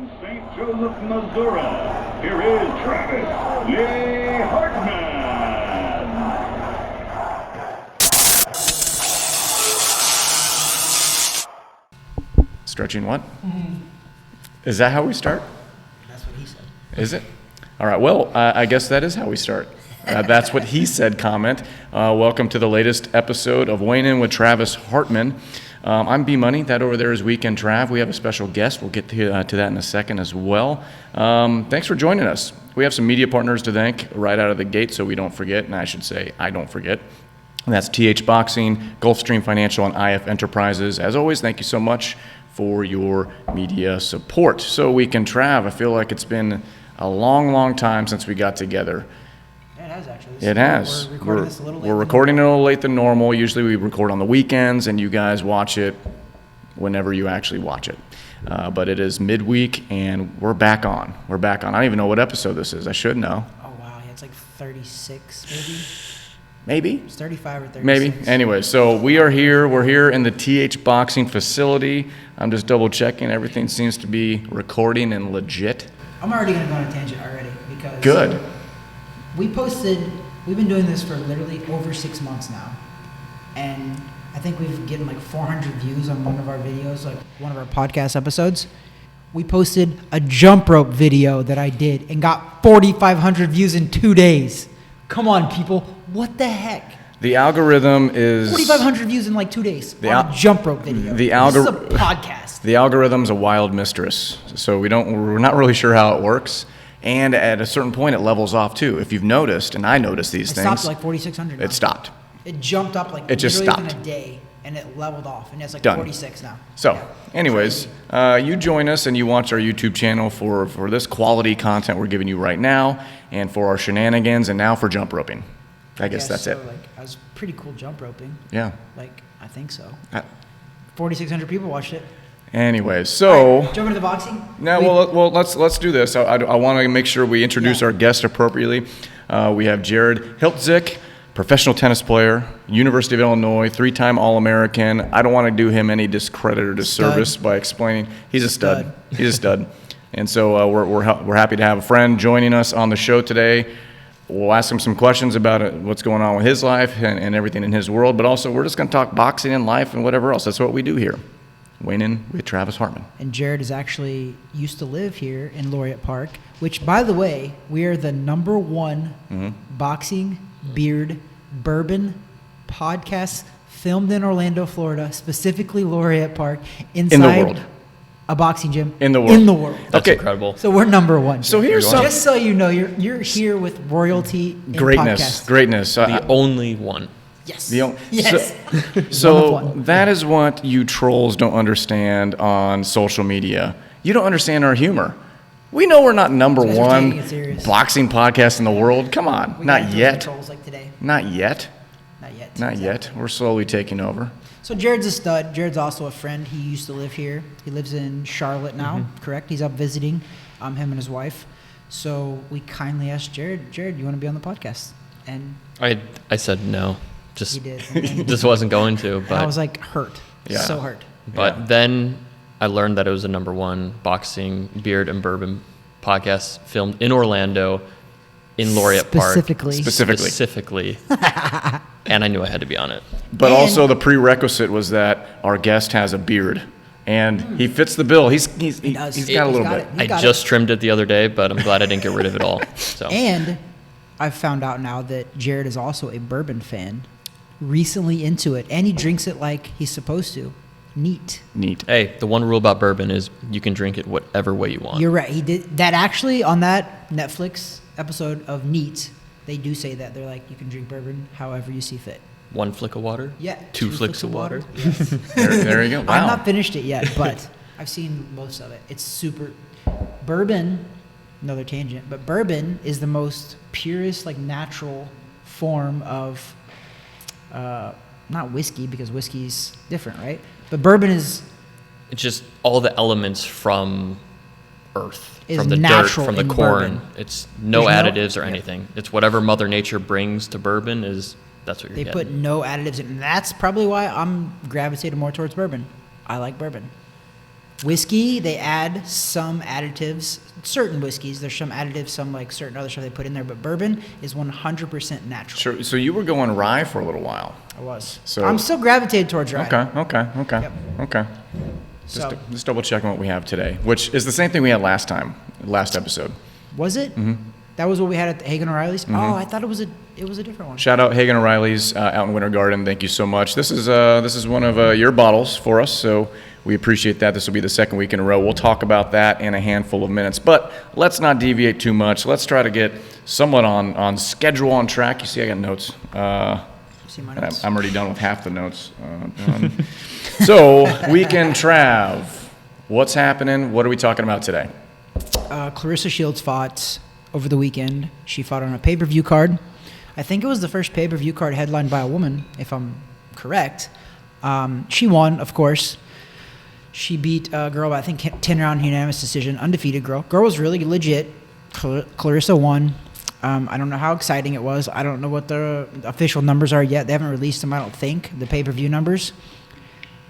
From St. Joseph, Missouri, here is Travis Lee Hartman. Stretching what? Is that how we start? That's what he said. Is it? All right, well, I guess that is how we start. That's what he said comment. Welcome to the latest episode of Weighing In with Travis Hartman. I'm B-Money. That over there is Weekend Trav. We have a special guest. We'll get to that in a second as well. Thanks for joining us. We have some media partners to thank right out of the gate so we don't forget, and I should say I don't forget. And that's TH Boxing, Gulfstream Financial, and IF Enterprises. As always, thank you so much for your media support. So Weekend Trav, I feel like it's been a long time since we got together. It has actually. It has. We're recording this a little late. We're recording it a little late than normal. Usually we record on the weekends, and you guys watch it whenever you actually watch it. But it is midweek, and we're back on. I don't even know what episode this is. I should know. Oh, wow. Yeah, it's like 36, maybe? Maybe. It's 35 or 36. Maybe. Anyway, so we are here. We're here in the TH Boxing facility. I'm just double checking. Everything seems to be recording and legit. I'm already going to go on a tangent already because... Good. We've been doing this for literally over 6 months now. And I think we've gotten like 400 views on one of our videos, like one of our podcast episodes. We posted a jump rope video that I did and got 4,500 views in 2 days. Come on, people. What the heck? The algorithm is... 4,500 views in like 2 days on a jump rope video. This is a podcast. The algorithm's a wild mistress. So we're not really sure how it works. And at a certain point, it levels off too. If you've noticed, and I noticed these things. It stopped at like 4,600 now. It stopped. It jumped up like it just literally stopped. within a day, and it leveled off, and it's like Done. 46 now. So, anyways, you join us and you watch our YouTube channel for this quality content we're giving you right now, and for our shenanigans, and now for jump roping. I guess that's it. Like, I was pretty cool jump roping. Yeah. Like, I think so. 4,600 people watched it. Anyways, so... Right, jump into the boxing? No, well, let's do this. I want to make sure we introduce our guest appropriately. We have Jared Hiltzik, professional tennis player, University of Illinois, 3-time All-American. I don't want to do him any discredit or disservice by explaining. He's a stud. He's a stud. And so we're happy to have a friend joining us on the show today. We'll ask him some questions about what's going on with his life and everything in his world, but also we're just going to talk boxing and life and whatever else. That's what we do here. Weighing In with Travis Hartman. And Jared is actually used to live here in Laureate Park, which, by the way, we are the number one boxing, beard, bourbon podcast filmed in Orlando, Florida, specifically Laureate Park, inside in the world. A boxing gym. In the world. In the world. That's incredible. So we're number one. So here's some... Just so you know, you're here with royalty in Greatness. The only one. Yes. Yes. So that is what you trolls don't understand on social media. You don't understand our humor. We know we're not number one boxing podcast in the world. Come on. Not yet. Trolls like today. Not yet. Not yet. We're slowly taking over. So Jared's a stud. Jared's also a friend. He used to live here. He lives in Charlotte now, correct? He's up visiting him and his wife. So we kindly asked Jared, you want to be on the podcast? And I said no. He did. Just wasn't going to. But I was like hurt. Yeah. So hurt. But then I learned that it was the number one boxing, beard, and bourbon podcast filmed in Orlando, in Laureate Park. Specifically. And I knew I had to be on it. But also the prerequisite was that our guest has a beard. And he fits the bill. He's got a little bit. I just trimmed it the other day, but I'm glad I didn't get rid of it all. So. And I've found out now that Jared is also a bourbon fan. Recently into it, and he drinks it like he's supposed to. Neat. Hey, the one rule about bourbon is you can drink it whatever way you want. You're right. He did that actually on that Netflix episode of Neat. They do say that they're like you can drink bourbon however you see fit. 1 flick of water. Yeah. 2 flicks of water. Yes. there you go. Wow. I've not finished it yet, but I've seen most of it. It's super. Bourbon. Another tangent, but bourbon is the most purest, like natural form of. Not whiskey, because whiskey's different, right? But bourbon is... It's just all the elements from earth, is from the dirt, from the corn. Bourbon. It's no additives or anything. It's whatever Mother Nature brings to bourbon that's what you're getting. They put no additives in. And that's probably why I'm gravitating more towards bourbon. I like bourbon. Whiskey, they add some additives. Certain whiskeys, there's some additives, some like certain other stuff they put in there. But bourbon is 100% natural. Sure. So you were going rye for a little while. I was. So I'm still gravitated towards rye. Okay. Just double checking what we have today, which is the same thing we had last episode. Was it? Mm-hmm. That was what we had at the Hagan O'Reilly's? Mm-hmm. Oh, I thought it was a different one. Shout out Hagan O'Reilly's out in Winter Garden. Thank you so much. This is one of your bottles for us, so we appreciate that. This will be the second week in a row. We'll talk about that in a handful of minutes, but let's not deviate too much. Let's try to get somewhat on schedule, on track. You see, I got notes. See my notes? I'm already done with half the notes. So, Weekend Trav. What's happening? What are we talking about today? Clarissa Shields fought over the weekend. She fought on a pay-per-view card. I think it was the first pay-per-view card headlined by a woman, if I'm correct. She won, of course. She beat a girl by, I think, 10-round unanimous decision, undefeated girl. Girl was really legit. Clarissa won. I don't know how exciting it was. I don't know what the official numbers are yet. They haven't released them, I don't think, the pay-per-view numbers.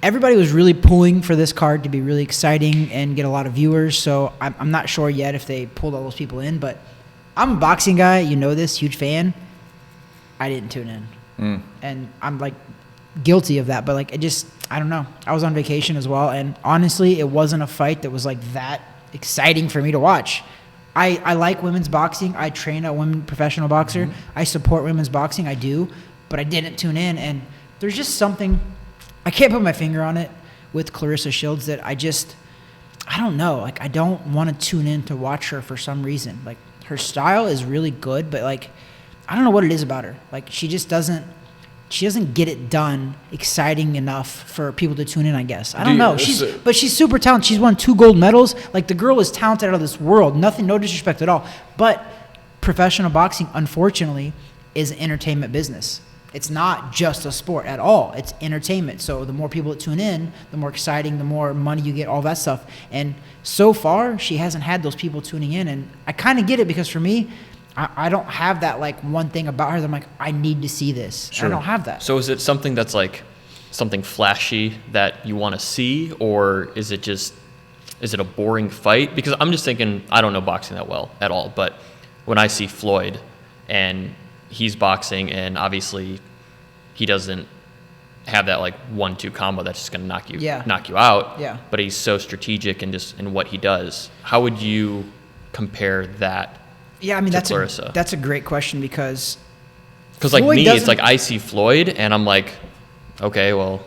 Everybody was really pulling for this card to be really exciting and get a lot of viewers, so I'm not sure yet if they pulled all those people in, but I'm a boxing guy. You know this, huge fan. I didn't tune in. And I'm, like, guilty of that, but, like, I don't know. I was on vacation as well, and honestly, it wasn't a fight that was, like, that exciting for me to watch. I like women's boxing. I train a women professional boxer. Mm-hmm. I support women's boxing. I do, but I didn't tune in, and there's just something – I can't put my finger on it with Claressa Shields that I don't know. Like, I don't want to tune in to watch her for some reason. Like, her style is really good, but, like, I don't know what it is about her. Like, she doesn't get it done exciting enough for people to tune in, I guess. I don't know. But she's super talented. She's won 2 gold medals. Like, the girl is talented out of this world. No disrespect at all. But professional boxing, unfortunately, is an entertainment business. It's not just a sport at all. It's entertainment. So the more people that tune in, the more exciting, the more money you get, all that stuff. And so far, she hasn't had those people tuning in. And I kind of get it because for me, I don't have that, like, one thing about her that I'm like, I need to see this. Sure. I don't have that. So is it something that's, like, something flashy that you want to see, or is it a boring fight? Because I'm just thinking, I don't know boxing that well at all, but when I see Floyd and he's boxing, and obviously he doesn't have that, like, 1-2 combo that's just going to knock you out. Yeah. But he's so strategic in what he does. How would you compare that? Yeah, I mean, that's Clarissa? That's a great question because like me, it's like I see Floyd and I'm like, okay, well,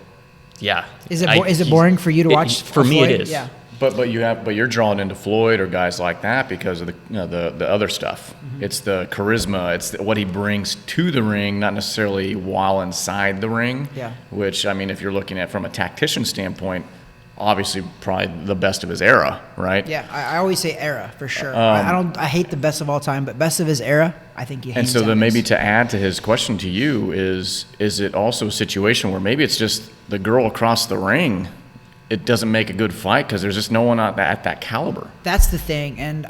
yeah. Is it boring for you to watch? For me, Floyd? it is. Yeah. But you're drawn into Floyd or guys like that because of the other stuff. Mm-hmm. It's the charisma. It's what he brings to the ring, not necessarily while inside the ring. Yeah. Which, I mean, if you're looking at from a tactician standpoint, obviously probably the best of his era, right? Yeah, I always say era for sure. I hate the best of all time, but best of his era, I think he. And so then maybe to add to his question to you is it also a situation where maybe it's just the girl across the ring? It doesn't make a good fight because there's just no one at that caliber. That's the thing, and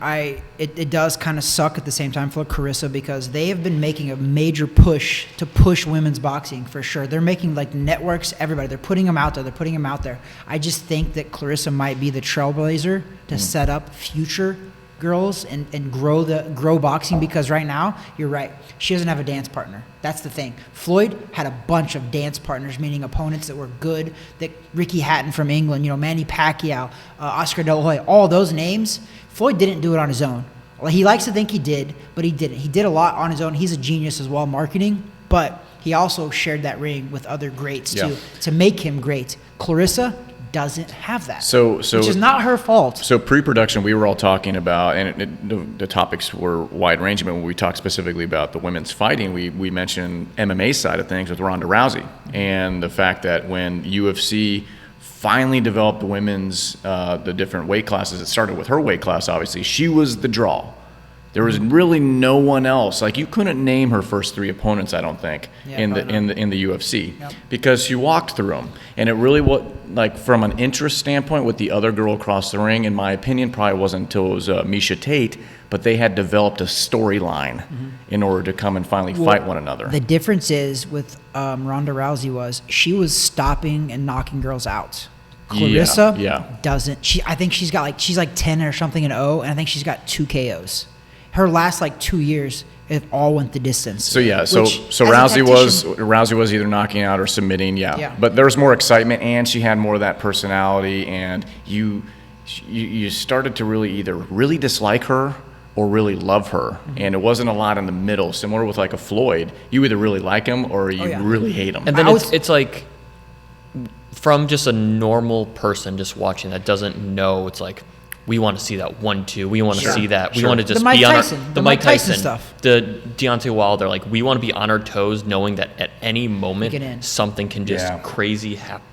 it does kind of suck at the same time for Clarissa because they have been making a major push to push women's boxing for sure. They're making, like, networks, everybody. They're putting them out there. I just think that Clarissa might be the trailblazer to set up future girls and grow boxing because right now, you're right, she doesn't have a dance partner. That's the thing. Floyd had a bunch of dance partners, meaning opponents that were good, that Ricky Hatton from England, Manny Pacquiao, Oscar De La Hoya, all those names. Floyd didn't do it on his own. Well, he likes to think he did, but he didn't. He did a lot on his own. He's a genius as well, marketing, but he also shared that ring with other greats too to make him great. Clarissa doesn't have that, which is not her fault. So pre-production, we were all talking about, and the topics were wide-ranging, but when we talked specifically about the women's fighting, we mentioned MMA side of things with Ronda Rousey, and the fact that when UFC finally developed the women's, the different weight classes, it started with her weight class, obviously. She was the draw. There was really no one else. Like, you couldn't name her first 3 opponents, I don't think, in the UFC, because she walked through them. And it really like from an interest standpoint with the other girl across the ring, in my opinion, probably wasn't until it was Miesha Tate, but they had developed a storyline in order to come and finally fight one another. The difference is with Ronda Rousey she was stopping and knocking girls out. Clarissa doesn't. I think she's like 10 or something and 0, and I think she's got 2 KOs. Her last like 2 years, it all went the distance. So Rousey was either knocking out or submitting, But there was more excitement, and she had more of that personality, and you started to really dislike her or really love her, and it wasn't a lot in the middle. Similar with like a Floyd, you either really like him or you really hate him. And then it's like, from just a normal person just watching that doesn't know, it's like, we want to see that 1-2. We want to see that. We want to just be on the Mike Tyson stuff. The Deontay Wilder, like, we want to be on our toes, knowing that at any moment something can just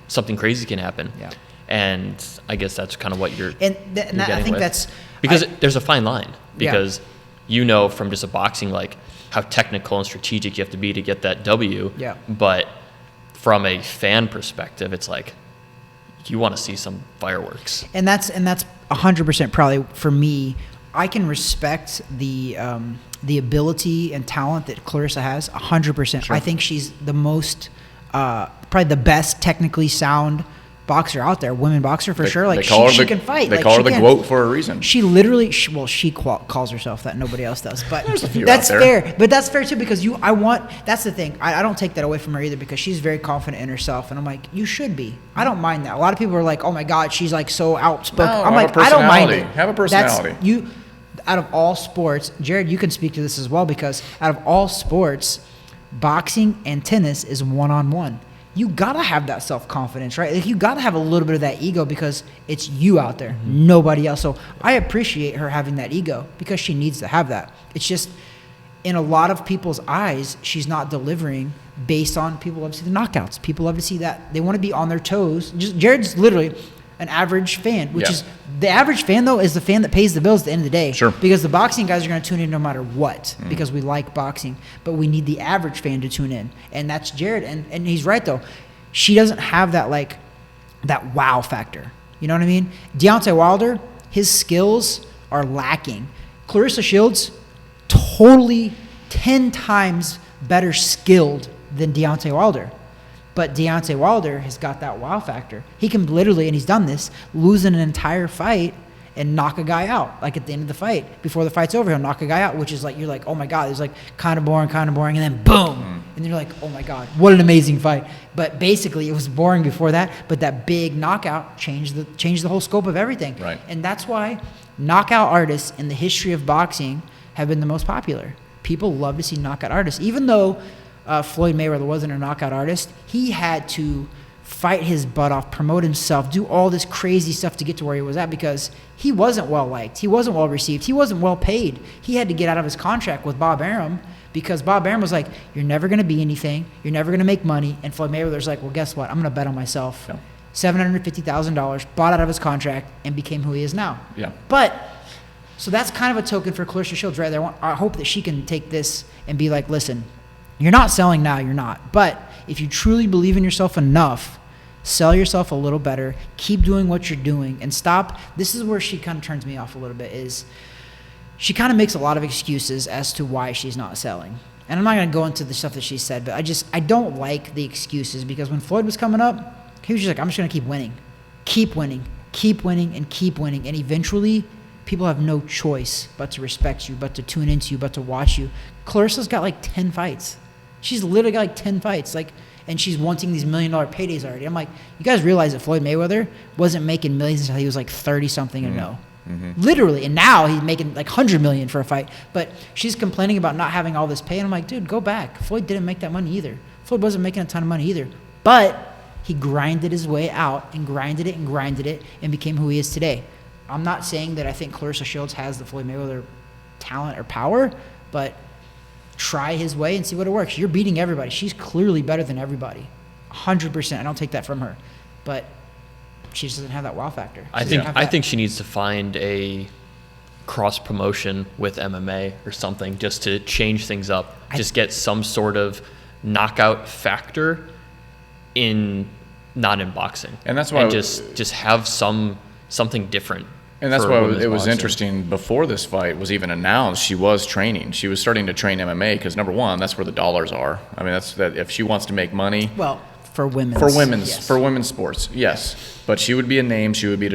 something crazy can happen. Yeah. And I guess that's kind of what you're. I think that's because there's a fine line, because you know from just a boxing, like, how technical and strategic you have to be to get that W. Yeah. But from a fan perspective, it's like, you want to see some fireworks. And that's 100% probably for me. I can respect the ability and talent that Clarissa has 100%. Sure. I think she's the most probably the best technically sound boxer out there, women boxer for sure. Like she can fight. They call her the Gwoat for a reason. She literally, she calls herself that. Nobody else does, but that's fair. But that's fair too, because that's the thing. I don't take that away from her either, because she's very confident in herself, and I'm like, you should be. I don't mind that. A lot of people are like, oh my God, she's like so outspoken. No, I'm like, I don't mind it. Have a personality. Out of all sports, Jared, you can speak to this as well, because out of all sports, boxing and tennis is one-on-one. You gotta have that self-confidence, right? Like, you gotta have a little bit of that ego, because it's you out there, nobody else. So I appreciate her having that ego, because she needs to have that. It's just, in a lot of people's eyes, she's not delivering based on, people love to see the knockouts. People love to see that. They want to be on their toes. Jared's literally an average fan, which is, the average fan though is the fan that pays the bills at the end of the day. Sure. Because the boxing guys are going to tune in no matter what, because we like boxing, but we need the average fan to tune in, and that's Jared. And he's right though. She doesn't have that, like, that wow factor. You know what I mean? Deontay Wilder, his skills are lacking. Claressa Shields, totally 10 times better skilled than Deontay Wilder. But Deontay Wilder has got that wow factor. He can literally, and he's done this, lose an entire fight and knock a guy out. Like, at the end of the fight, before the fight's over, he'll knock a guy out, which is like, you're like, oh my God, it's like kind of boring, and then boom. And you're like, oh my God, what an amazing fight. But basically, it was boring before that, but that big knockout changed the whole scope of everything. Right. And that's why knockout artists in the history of boxing have been the most popular. People love to see knockout artists. Even though Floyd Mayweather wasn't a knockout artist, he had to fight his butt off, promote himself, do all this crazy stuff to get to where he was at, because he wasn't well liked, he wasn't well received, he wasn't well paid. He had to get out of his contract with Bob Arum, because Bob Arum was like, you're never going to be anything, you're never going to make money. And Floyd Mayweather's like, well, guess what, I'm going to bet on myself. Yeah. $750,000, bought out of his contract, and became who he is now. Yeah. But so that's kind of a token for Claressa Shields right there. I hope that she can take this and be like, listen, you're not selling now, you're not. But if you truly believe in yourself enough, sell yourself a little better, keep doing what you're doing, and stop. This is where she kind of turns me off a little bit, is she kind of makes a lot of excuses as to why she's not selling. And I'm not going to go into the stuff that she said, but I don't like the excuses, because when Floyd was coming up, he was just like, I'm just going to keep winning. Keep winning, keep winning, and keep winning. And eventually, people have no choice but to respect you, but to tune into you, but to watch you. Clarissa's got like 10 fights. She's literally got like 10 fights, and she's wanting these $1 million paydays already. I'm like, you guys realize that Floyd Mayweather wasn't making millions until he was like 30-something and no. Literally. And now he's making like $100 million for a fight. But she's complaining about not having all this pay. And I'm like, dude, go back. Floyd didn't make that money either. Floyd wasn't making a ton of money either. But he grinded his way out and grinded it and became who he is today. I'm not saying that I think Claressa Shields has the Floyd Mayweather talent or power, but try his way and see what it works. You're beating everybody. She's clearly better than everybody. 100%. I don't take that from her. But she just doesn't have that wow factor. I think she needs to find a cross promotion with MMA or something, just to change things up. Just get some sort of knockout factor not in boxing. And that's why just have something different. And that's why it was interesting before this fight was even announced. She was training. She was starting to train MMA because, number one, that's where the dollars are. I mean, that's that if she wants to make money. Well, For women's. For women's sports, yes. But she would be a name. She would be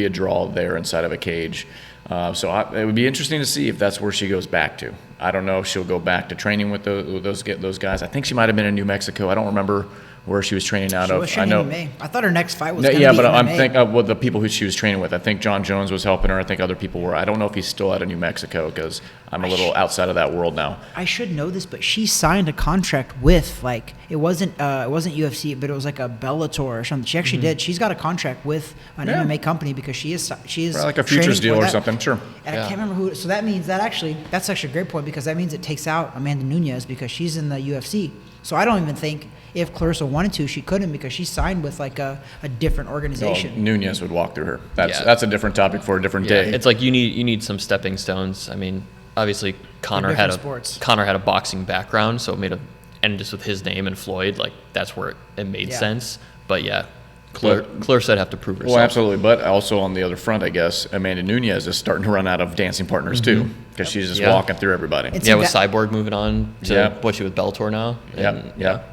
a draw there inside of a cage. So it would be interesting to see if that's where she goes back to. I don't know if she'll go back to training with those guys. I think she might have been in New Mexico. I don't remember where she was training out of. I know. MMA. I thought her next fight was going to be but MMA. I'm thinking of the people who she was training with. I think John Jones was helping her. I think other people were. I don't know if he's still out of New Mexico because I'm a little outside of that world now. I should know this, but she signed a contract with it wasn't UFC, but it was like a Bellator or something. She actually did. She's got a contract with an MMA company because she is like a futures deal or something. Sure. And I can't remember who. So that means that's actually a great point because that means it takes out Amanda Nunes because she's in the UFC. So I don't even think if Clarissa wanted to, she couldn't because she signed with like a different organization. No, Nunes would walk through her. That's a different topic for a different day. It's like you need some stepping stones. I mean, obviously Connor had a boxing background, so it made and just with his name and Floyd, like that's where it made sense. But yeah, Clarissa would have to prove herself. Well, absolutely. But also on the other front, I guess Amanda Nunes is starting to run out of dancing partners too because she's just walking through everybody. With Cyborg moving on to she with Bellator now. Yeah.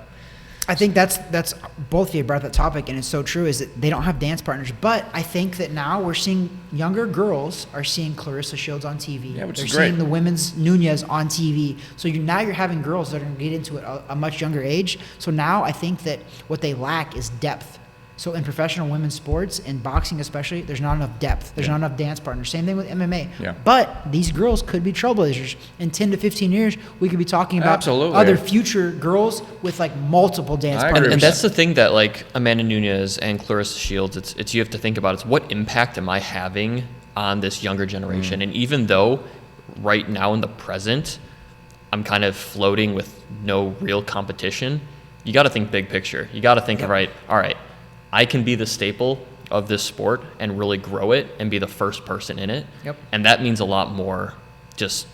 I think that's both of you brought that topic, and it's so true, is that they don't have dance partners. But I think that now we're seeing younger girls are seeing Claressa Shields on TV. Yeah, which They're is great. seeing the women's Nunes on TV. So now you're having girls that are going to get into it at a much younger age. So now I think that what they lack is depth. So in professional women's sports, and boxing especially, there's not enough depth. There's not enough dance partners. Same thing with MMA. Yeah. But these girls could be trailblazers. In 10 to 15 years, we could be talking about other future girls with like multiple dance partners. And that's the thing that like Amanda Nunes and Clarissa Shields, it's you have to think about. It's what impact am I having on this younger generation? And even though right now in the present, I'm kind of floating with no real competition, you got to think big picture. You got to think, all right, I can be the staple of this sport and really grow it and be the first person in it. Yep. And that means a lot more just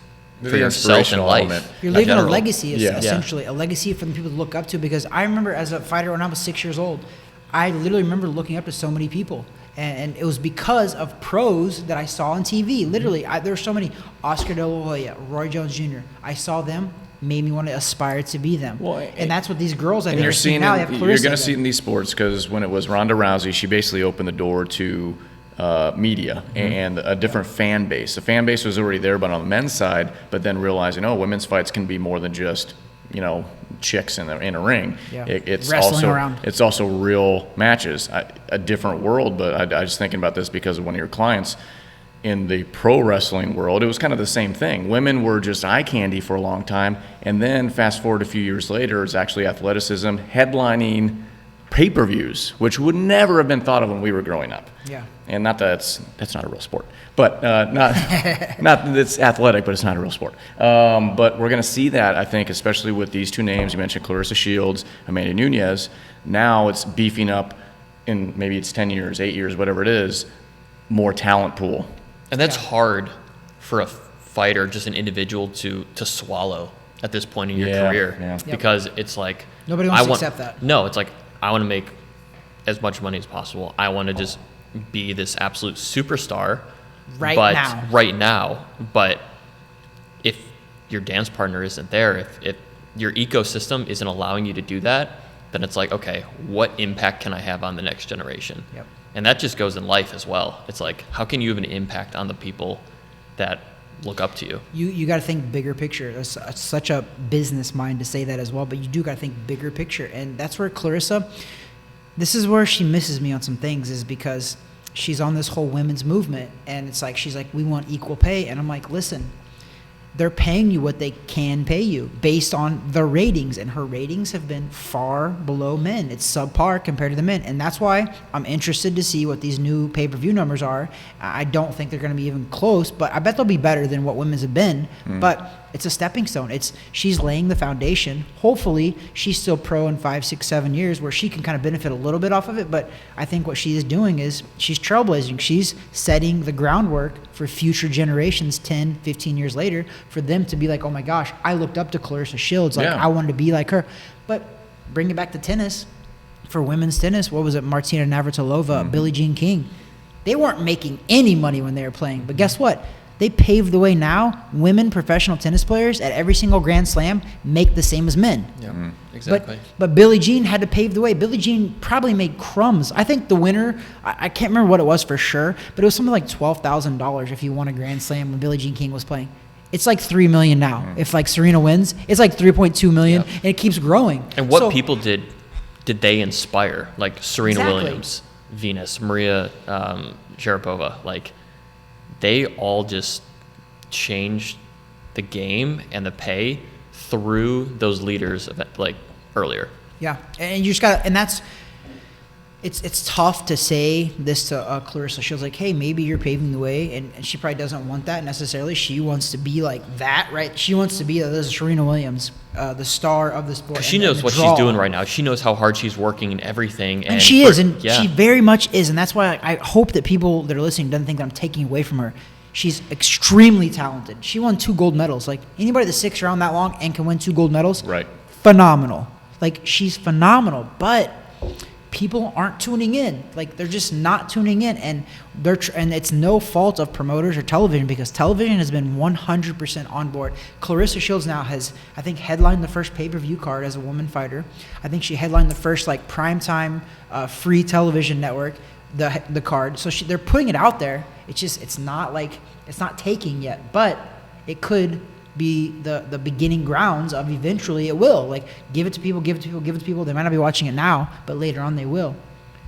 for yourself in life. Element. You're leaving a legacy, essentially, a legacy for the people to look up to. Because I remember as a fighter when I was 6 years old, I literally remember looking up to so many people. And it was because of pros that I saw on TV. Literally, there were so many. Oscar De La Hoya, Roy Jones Jr. I saw them. Made me want to aspire to be them. Well, and that's what these girls I think are seeing now. You're going to see it in these sports because when it was Ronda Rousey, she basically opened the door to media and a different fan base. The fan base was already there, but on the men's side, but then realizing, women's fights can be more than just, chicks in a ring. Yeah. It's also real matches. A different world, but I was thinking about this because of one of your clients. In the pro wrestling world, it was kind of the same thing. Women were just eye candy for a long time, and then fast forward a few years later, it's actually athleticism headlining pay-per-views, which would never have been thought of when we were growing up. Yeah. And not that that's not a real sport, but not that it's athletic, but it's not a real sport. But we're going to see that, I think, especially with these two names. You mentioned Clarissa Shields, Amanda Nunes. Now it's beefing up in maybe it's 10 years, 8 years, whatever it is, more talent pool. And that's hard for a fighter, just an individual, to swallow at this point in your career. Because it's like... Nobody wants to accept that. No, it's like, I want to make as much money as possible. I want to just be this absolute superstar right now. But if your dance partner isn't there, if your ecosystem isn't allowing you to do that, then it's like, okay, what impact can I have on the next generation? Yep. And that just goes in life as well. It's like, how can you have an impact on the people that look up to you? You got to think bigger picture. There's such a business mind to say that as well, but you do got to think bigger picture. And that's where Clarissa, this is where she misses me on some things, is because she's on this whole women's movement, and it's like, she's like, we want equal pay. And I'm like, listen, they're paying you what they can pay you based on the ratings, and her ratings have been far below men. It's subpar compared to the men, and that's why I'm interested to see what these new pay-per-view numbers are. I don't think they're going to be even close, but I bet they'll be better than what women's have been. But it's a stepping stone. She's laying the foundation. Hopefully, she's still pro in 5, 6, 7 years where she can kind of benefit a little bit off of it. But I think what she is doing is she's trailblazing. She's setting the groundwork for future generations 10, 15 years later for them to be like, oh my gosh, I looked up to Claressa Shields. Like, I wanted to be like her. But bring it back to tennis. For women's tennis, what was it? Martina Navratilova, Billie Jean King. They weren't making any money when they were playing. But guess what? They paved the way. Now women professional tennis players at every single Grand Slam make the same as men. Yeah, exactly. But Billie Jean had to pave the way. Billie Jean probably made crumbs. I think the winner, I can't remember what it was for sure, but it was something like $12,000 if you won a Grand Slam when Billie Jean King was playing. It's like $3 million now. If like Serena wins, it's like $3.2 million, and it keeps growing. And what people did they inspire? Like Serena Williams, Venus, Maria Sharapova. Like they all just changed the game and the pay through those leaders like earlier. Yeah, and you just got, and that's. It's tough to say this to Clarissa Shields, like, hey, maybe you're paving the way, and she probably doesn't want that necessarily. She wants to be like that, right? She wants to be the Serena Williams, the star of the sport. She knows what she's doing right now. She knows how hard she's working and everything. And she is, and she very much is, and that's why I hope that people that are listening don't think that I'm taking away from her. She's extremely talented. She won 2 gold medals. Like, anybody that sticks around that long and can win 2 gold medals, right? Phenomenal. Like, she's phenomenal, but people aren't tuning in. Like, they're just not tuning in, and and it's no fault of promoters or television, because television has been 100% on board. Claressa Shields now has, I think, headlined the first pay-per-view card as a woman fighter. I think she headlined the first like primetime free television network, the card. So they're putting it out there. It's not taking yet, but it could be the beginning grounds of eventually it will. Like, give it to people. They might not be watching it now, but later on they will.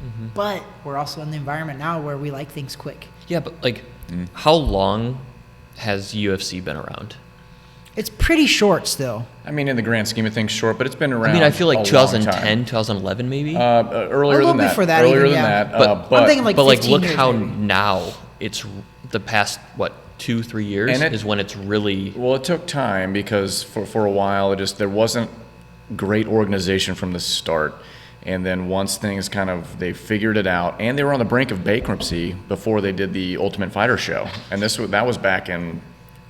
Mm-hmm. But we're also in the environment now where we like things quick. Yeah, but like, how long has UFC been around? It's pretty short still. I mean, in the grand scheme of things, short, but it's been around. I mean, I feel like 2010, 2011 maybe? Earlier than that. Before that. Earlier than that. But I'm thinking like 15 like, look years how maybe. now it's the past, 2-3 years is when it's really... Well, it took time because for a while there wasn't great organization from the start. And then once things they figured it out, and they were on the brink of bankruptcy before they did the Ultimate Fighter show. And that was back in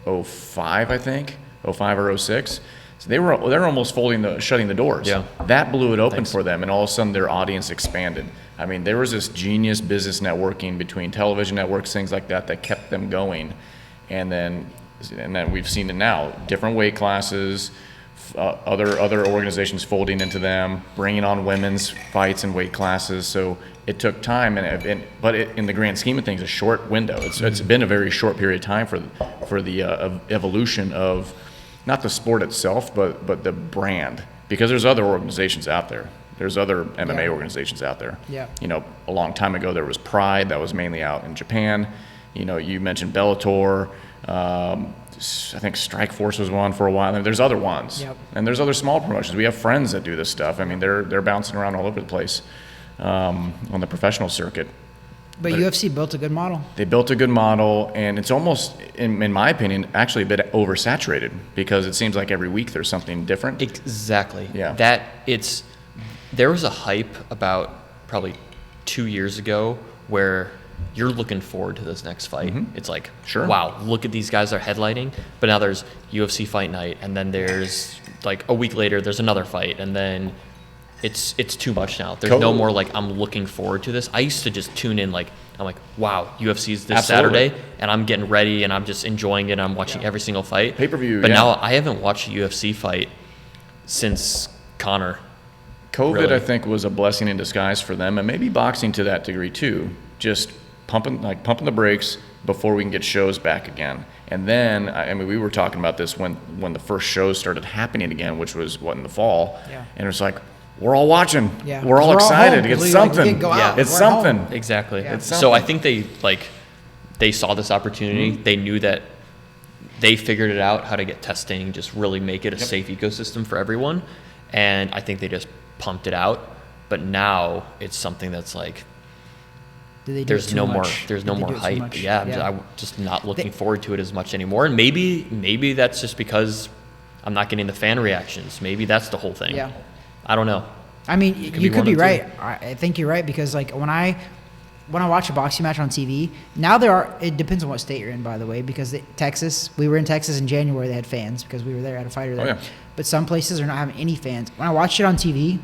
05, I think, 05 or 06. So they were almost shutting the doors. Yeah. That blew it open for them, and all of a sudden their audience expanded. I mean, there was this genius business networking between television networks, things like that kept them going. And then we've seen it now, different weight classes, other organizations folding into them, bringing on women's fights and weight classes. So it took time, but in the grand scheme of things, a short window. It's been a very short period of time for the evolution of not the sport itself, but the brand, because there's other organizations out there. There's other MMA organizations out there. Yeah. A long time ago there was Pride that was mainly out in Japan. You mentioned Bellator. I think Strikeforce was one for a while. And there's other ones. Yep. And there's other small promotions. We have friends that do this stuff. I mean, they're bouncing around all over the place on the professional circuit. But UFC built a good model. They built a good model, and it's almost, in my opinion, actually a bit oversaturated, because it seems like every week there's something different. Exactly. Yeah. There was a hype about probably 2 years ago where you're looking forward to this next fight. Mm-hmm. It's like, sure, wow, look at these guys are headlining. But now there's UFC Fight Night, and then there's like a week later there's another fight, and then it's too much now. There's no more like, I'm looking forward to this. I used to just tune in, like, I'm like, wow, UFC's this Saturday, and I'm getting ready and I'm just enjoying it. And I'm watching every single fight. Pay-per-view. But now I haven't watched a UFC fight since Conor. COVID, really. I think, was a blessing in disguise for them, and maybe boxing to that degree too. Just pumping the brakes before we can get shows back again. And then, I mean, we were talking about this when the first shows started happening again, which was in the fall. Yeah. And it was like, we're all watching. Yeah. We're all excited. Home. It's something. It's something. Exactly. Yeah. It's so I think they saw this opportunity. Mm-hmm. They knew that they figured it out how to get testing, just really make it a safe ecosystem for everyone. And I think they just pumped it out. But now it's something that's like, there's no more hype. I'm just not looking forward to it as much anymore. And maybe that's just because I'm not getting the fan reactions. Maybe that's the whole thing. Yeah. I don't know. I mean, you could be right. I think you're right, because like when I watch a boxing match on TV, now it depends on what state you're in, by the way, because Texas, we were in Texas in January, they had fans because we were there, had a fighter there. Oh, yeah. But some places are not having any fans. When I watched it on TV,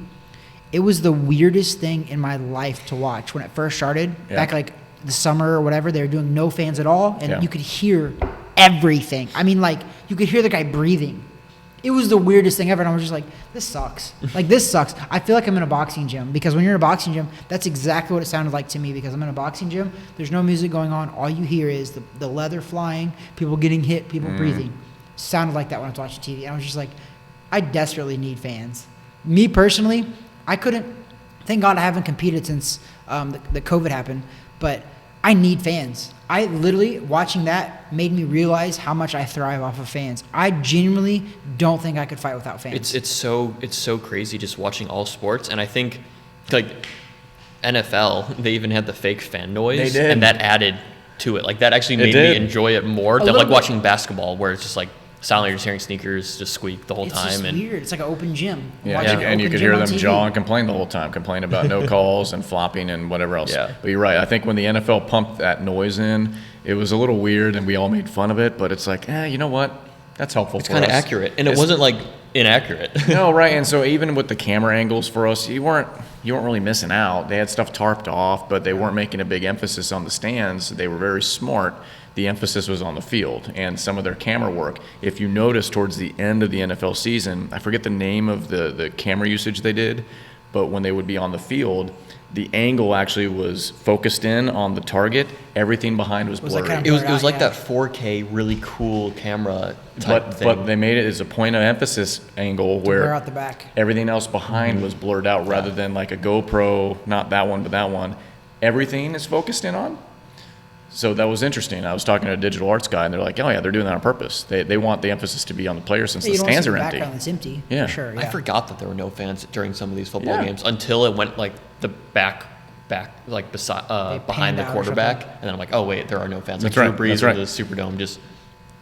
it was the weirdest thing in my life to watch. When it first started, back like the summer or whatever, they were doing no fans at all, and you could hear everything. I mean, like, you could hear the guy breathing. It was the weirdest thing ever, and I was just like, this sucks. Like, this sucks. I feel like I'm in a boxing gym, because when you're in a boxing gym, that's exactly what it sounded like to me, because I'm in a boxing gym. There's no music going on. All you hear is the leather flying, people getting hit, people breathing. Sounded like that when I was watching TV. And I was just like, I desperately need fans. Me personally, I couldn't. Thank God I haven't competed since the COVID happened, but I need fans. I literally, watching that made me realize how much I thrive off of fans. I genuinely don't think I could fight without fans. It's so crazy just watching all sports, and I think like NFL, they even had the fake fan noise, they did. And that added to it. Like that actually made me enjoy it more than like watching basketball, where it's just like silently you're just hearing sneakers just squeak the whole time. It's just weird. It's like an open gym. Yeah, and you could hear them jaw and complain the whole time, complain about no calls and flopping and whatever else. Yeah. But you're right. I think when the NFL pumped that noise in, it was a little weird, and we all made fun of it. But it's like, you know what? That's helpful. It's kind of accurate, and it wasn't like inaccurate. No, right. And so even with the camera angles for us, you weren't really missing out. They had stuff tarped off, but they weren't making a big emphasis on the stands. They were very smart. The emphasis was on the field and some of their camera work. If you notice towards the end of the NFL season, I forget the name of the camera usage they did, but when they would be on the field, the angle actually was focused in on the target. Everything behind was blurry. Like it was like that 4K really cool camera type thing. But they made it as a point of emphasis angle where blur out the back. Everything else behind was blurred out rather than like a GoPro, not that one, but that one. Everything is focused in on. So that was interesting. I was talking to a digital arts guy, and they're like, oh, yeah, they're doing that on purpose. They want the emphasis to be on the players since the stands are empty. It's empty. Yeah. For sure. Yeah. I forgot that there were no fans during some of these football games until it went like the back like behind the quarterback, and then I'm like, oh wait, there are no fans. Like Drew Brees in the Superdome, just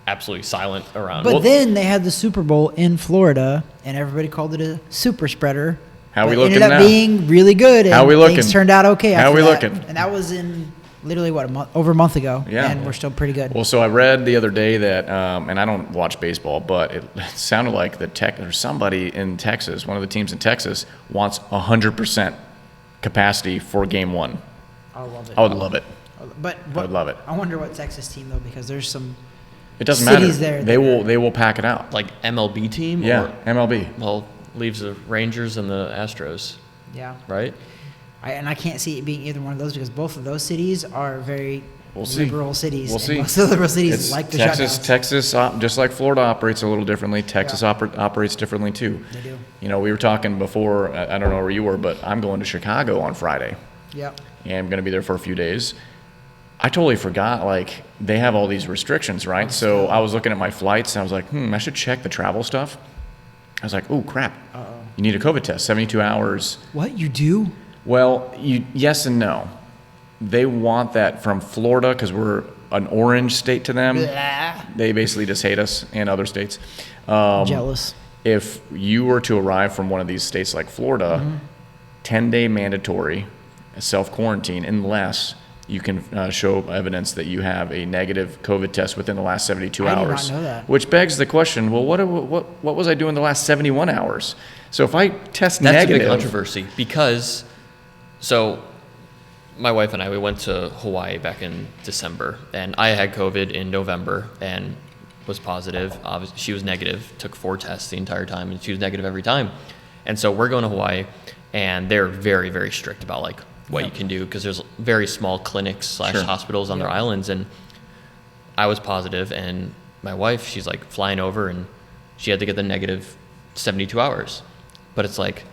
absolutely silent around. But then they had the Super Bowl in Florida, and everybody called it a super spreader. How we looking now? It ended up being really good. And How we looking? Things turned out okay. How we that. looking? And that was in literally over a month ago. Yeah. And we're still pretty good. Well, so I read the other day that, and I don't watch baseball, but it sounded like there's somebody in Texas, one of the teams in Texas, wants 100% capacity for Game 1. I love it. I would love it. But I would love it. I wonder what Texas team though, because there's some. It doesn't cities matter. There They will pack it out. Like MLB team. Yeah, or, MLB. Well, leaves the Rangers and the Astros. Yeah. Right. I can't see it being either one of those, because both of those cities are very liberal cities. We'll see. Most of the liberal cities like the shutdowns. Texas, just like Florida operates a little differently, Texas operates differently too. They do. You know, we were talking before, I don't know where you were, but I'm going to Chicago on Friday. Yep. And I'm going to be there for a few days. I totally forgot, like, they have all these restrictions, right? So I was looking at my flights, and I was like, I should check the travel stuff. I was like, oh, crap. Uh-oh. You need a COVID test, 72 hours. What, you do? Well, yes and no. They want that from Florida because we're an orange state to them. Blah. They basically just hate us and other states. Jealous. If you were to arrive from one of these states like Florida, 10-day mandatory self-quarantine unless you can show evidence that you have a negative COVID test within the last 72 hours. I did not know that. Which begs the question, well, what was I doing the last 71 hours? So if I test That's negative... a big controversy because, so my wife and I, we went to Hawaii back in December, and I had COVID in November and was positive. Obviously, she was negative, took 4 tests the entire time, and she was negative every time. And so we're going to Hawaii, and they're very, very strict about like what you can do because there's very small clinics / hospitals on their islands. And I was positive, and my wife, she's like flying over, and she had to get the negative 72 hours. But it's like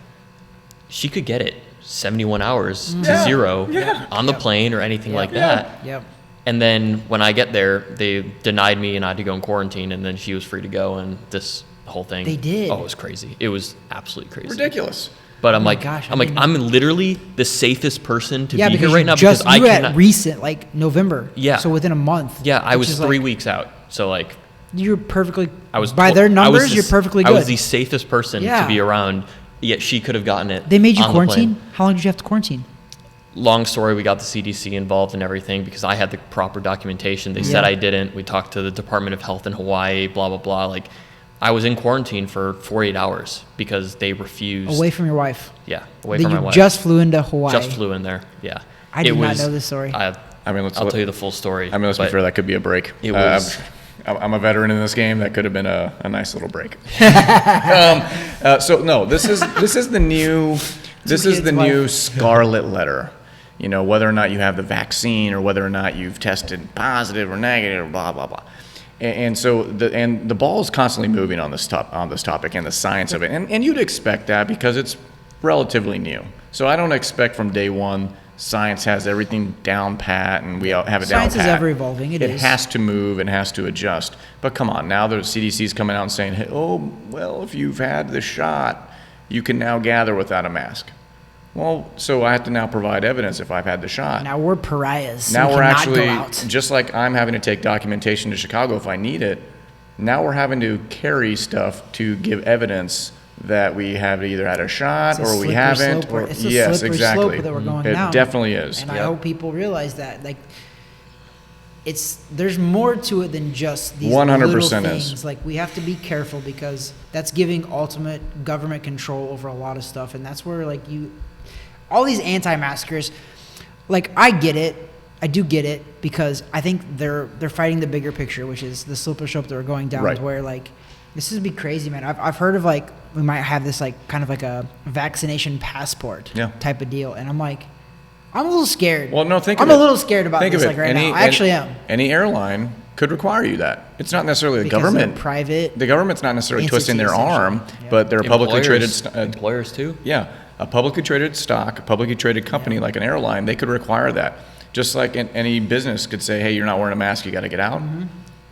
she could get it 71 hours to 0 on the plane or anything like that. Yep. And then when I get there, they denied me and I had to go in quarantine, and then she was free to go, and this whole thing. They did. Oh, it was crazy. It was absolutely crazy. Ridiculous. But I'm I'm literally the safest person to be here right now because I cannot. Recent, like November. Yeah. So within a month. Yeah, I was 3 weeks out. So like. You're perfectly. I was by their numbers. You're perfectly good. I was the safest person to be around. Yet she could have gotten it. They made you quarantine? How long did you have to quarantine? Long story, we got the CDC involved and everything because I had the proper documentation. They said I didn't. We talked to the Department of Health in Hawaii, blah, blah, blah. Like, I was in quarantine for 48 hours because they refused. Away from your wife? Yeah, away from my wife. You just flew into Hawaii? Just flew in there, yeah. I did not know this story. I'll tell you the full story. I mean, let's be fair, that could be a break. It was I'm a veteran in this game. That could have been a nice little break. So no, this is the new scarlet letter. You know, whether or not you have the vaccine or whether or not you've tested positive or negative, or blah blah blah. And so the ball is constantly moving on this topic and the science of it, and you'd expect that because it's relatively new. So I don't expect from day one science has everything down pat and we have it down pat. Science is ever evolving. It has to move and has to adjust. But come on, now the CDC's coming out and saying, hey, oh well, if you've had the shot, you can now gather without a mask. Well, so I have to now provide evidence if I've had the shot. Now we're pariahs. Now we're actually, go out. just like I'm having to take documentation to Chicago if I need it, now we're having to carry stuff to give evidence that we have either had a shot or we haven't. It's a slippery slope that we're going down. It definitely is. And I hope people realize that. Like, there's more to it than just these 100% little things. is. Like, we have to be careful because that's giving ultimate government control over a lot of stuff. And that's where, like, all these anti-maskers, like, I get it. I do get it because I think they're fighting the bigger picture, which is the slippery slope that we're going down, right. Where, like, this is be crazy, man. I've heard of, like, we might have this, like, kind of like a vaccination passport type of deal. And I'm like, I'm a little scared. Well, no, I'm a little scared about this, like, right now. I actually am. Any airline could require you that. It's not necessarily the government. Private. The government's not necessarily twisting their arm, but they're a publicly traded. Employers too. Yeah, a publicly traded stock, a publicly traded company like an airline, they could require that. Just like any business could say, hey, you're not wearing a mask, you got to get out. Mm-hmm.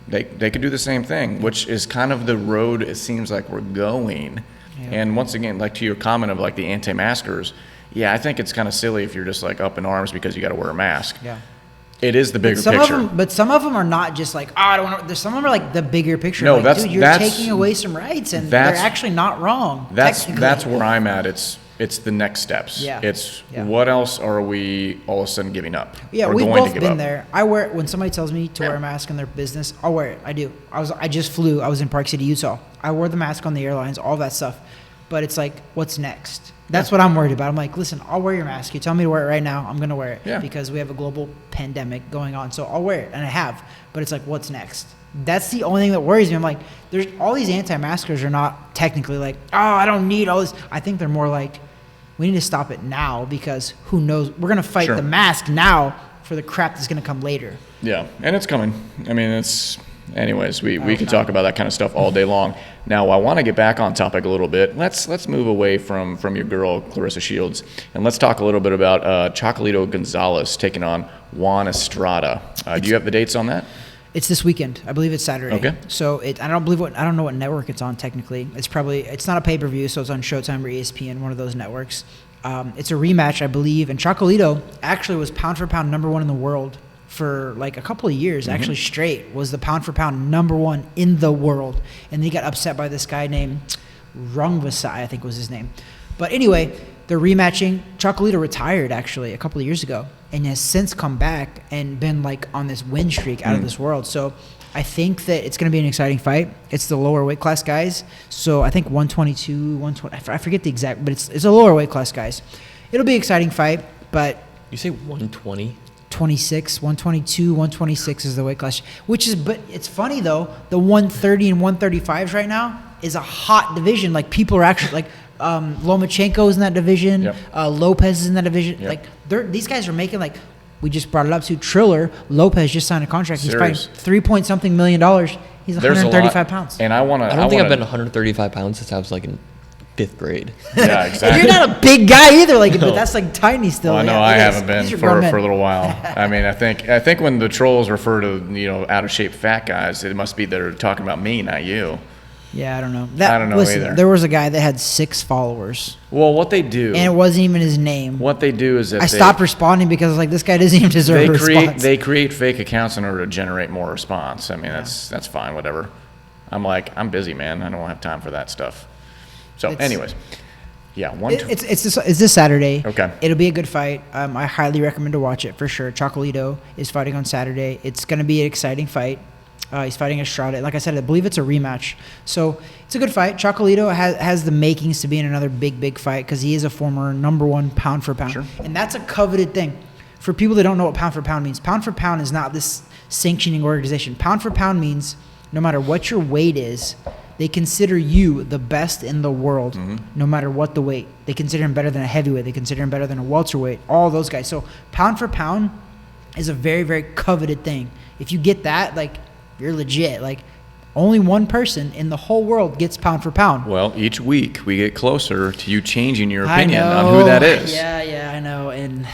They could do the same thing, which is kind of the road it seems like we're going. Yeah. And once again, like to your comment of like the anti-maskers, yeah, I think it's kind of silly if you're just like up in arms because you got to wear a mask. Yeah. It is the bigger picture. But some of them are not just like, I don't want to. Some of them are like the bigger picture. No, like, dude, you're taking away some rights, and they're actually not wrong. That's where I'm at. It's the next steps. Yeah. What else are we all of a sudden giving up? Yeah, we've both been there. I wear it when somebody tells me to wear a mask in their business. I'll wear it. I do. I just flew. I was in Park City, Utah. I wore the mask on the airlines, all that stuff. But it's like, what's next? That's what I'm worried about. I'm like, listen, I'll wear your mask. You tell me to wear it right now, I'm going to wear it because we have a global pandemic going on. So I'll wear it, and I have. But it's like, what's next? That's the only thing that worries me. I'm like, there's all these anti-maskers are not technically like, oh, I don't need all this. I think they're more like, we need to stop it now because who knows? We're going to fight the mask now for the crap that's going to come later. Yeah, and it's coming. I mean, anyways, we could talk about that kind of stuff all day long. Now, I want to get back on topic a little bit. Let's move away from your girl, Claressa Shields, and let's talk a little bit about Chocolatito Gonzalez taking on Juan Estrada. Do you have the dates on that? It's this weekend. I believe it's Saturday. Okay. So I don't know what network it's on technically. It's not a pay-per-view, so it's on Showtime or ESPN, one of those networks. It's a rematch, I believe, and Chocolatito actually was pound for pound #1 in the world for like a couple of years, actually straight, was the pound for pound #1 in the world. And then he got upset by this guy named Rungvisai, I think was his name. But anyway, they're rematching. Chocolatito retired actually a couple of years ago and has since come back and been like on this win streak out of this world. So I think that it's going to be an exciting fight. It's the lower weight class guys. So I think 122, 120, I forget the exact, but it's a lower weight class guys. It'll be an exciting fight, but... You say 120? 26, 122, 126 is the weight class. But it's funny though, the 130 and 135s right now is a hot division. Like people are actually like Lomachenko's in that division, Lopez is in that division. Like these guys are making like, we just brought it up to Triller. Lopez just signed a contract. He's fighting $3 million. He's 135 pounds. And I don't think I've been 135 pounds since I was like in 5th grade. Yeah, exactly. You're not a big guy either, like, but that's like tiny still. Well, no, I haven't been for a little while. I mean, I think when the trolls refer to out of shape fat guys, it must be they're talking about me, not you. Yeah, I don't know. I don't know either. There was a guy that had 6 followers. Well, what they do, and it wasn't even his name. What they do is that I stopped responding because like this guy doesn't even deserve a response. They create fake accounts in order to generate more response. I mean, that's fine, whatever. I'm like, I'm busy, man. I don't have time for that stuff. So, anyways, yeah, it's this Saturday. Okay, it'll be a good fight. I highly recommend to watch it for sure. Chocolatito is fighting on Saturday. It's going to be an exciting fight. He's fighting Estrada. Like I said, I believe it's a rematch. So it's a good fight. Chocolatito has the makings to be in another big fight because he is a former #1 pound for pound. Sure. And that's a coveted thing. For people that don't know what pound for pound means, pound for pound is not this sanctioning organization. Pound for pound means no matter what your weight is, they consider you the best in the world, no matter what the weight. They consider him better than a heavyweight. They consider him better than a welterweight. All those guys. So pound for pound is a very, very coveted thing. If you get that, like, you're legit. Like, only one person in the whole world gets pound for pound. Well, each week we get closer to you changing your opinion on who that is. Yeah, I know. And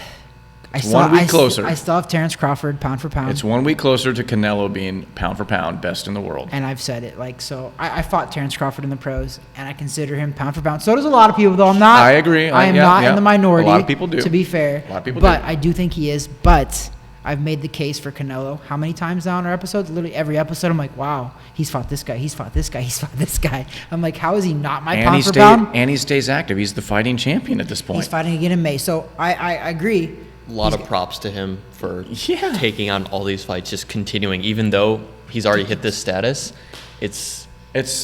it's 1 week closer. I still have Terrence Crawford pound for pound. It's 1 week closer to Canelo being pound for pound best in the world. And I've said it. Like, so I fought Terrence Crawford in the pros, and I consider him pound for pound. So does a lot of people, though. I'm not. I agree. I am not in the minority. A lot of people do. To be fair. A lot of people but do. I do think he is. But I've made the case for Canelo. How many times now in our episodes? Literally every episode, I'm like, wow, he's fought this guy, he's fought this guy, he's fought this guy. I'm like, how is he not my pound for pound? And he stays active. He's the fighting champion at this point. He's fighting again in May. So I agree. A lot of props to him for taking on all these fights, just continuing. Even though he's already hit this status, it's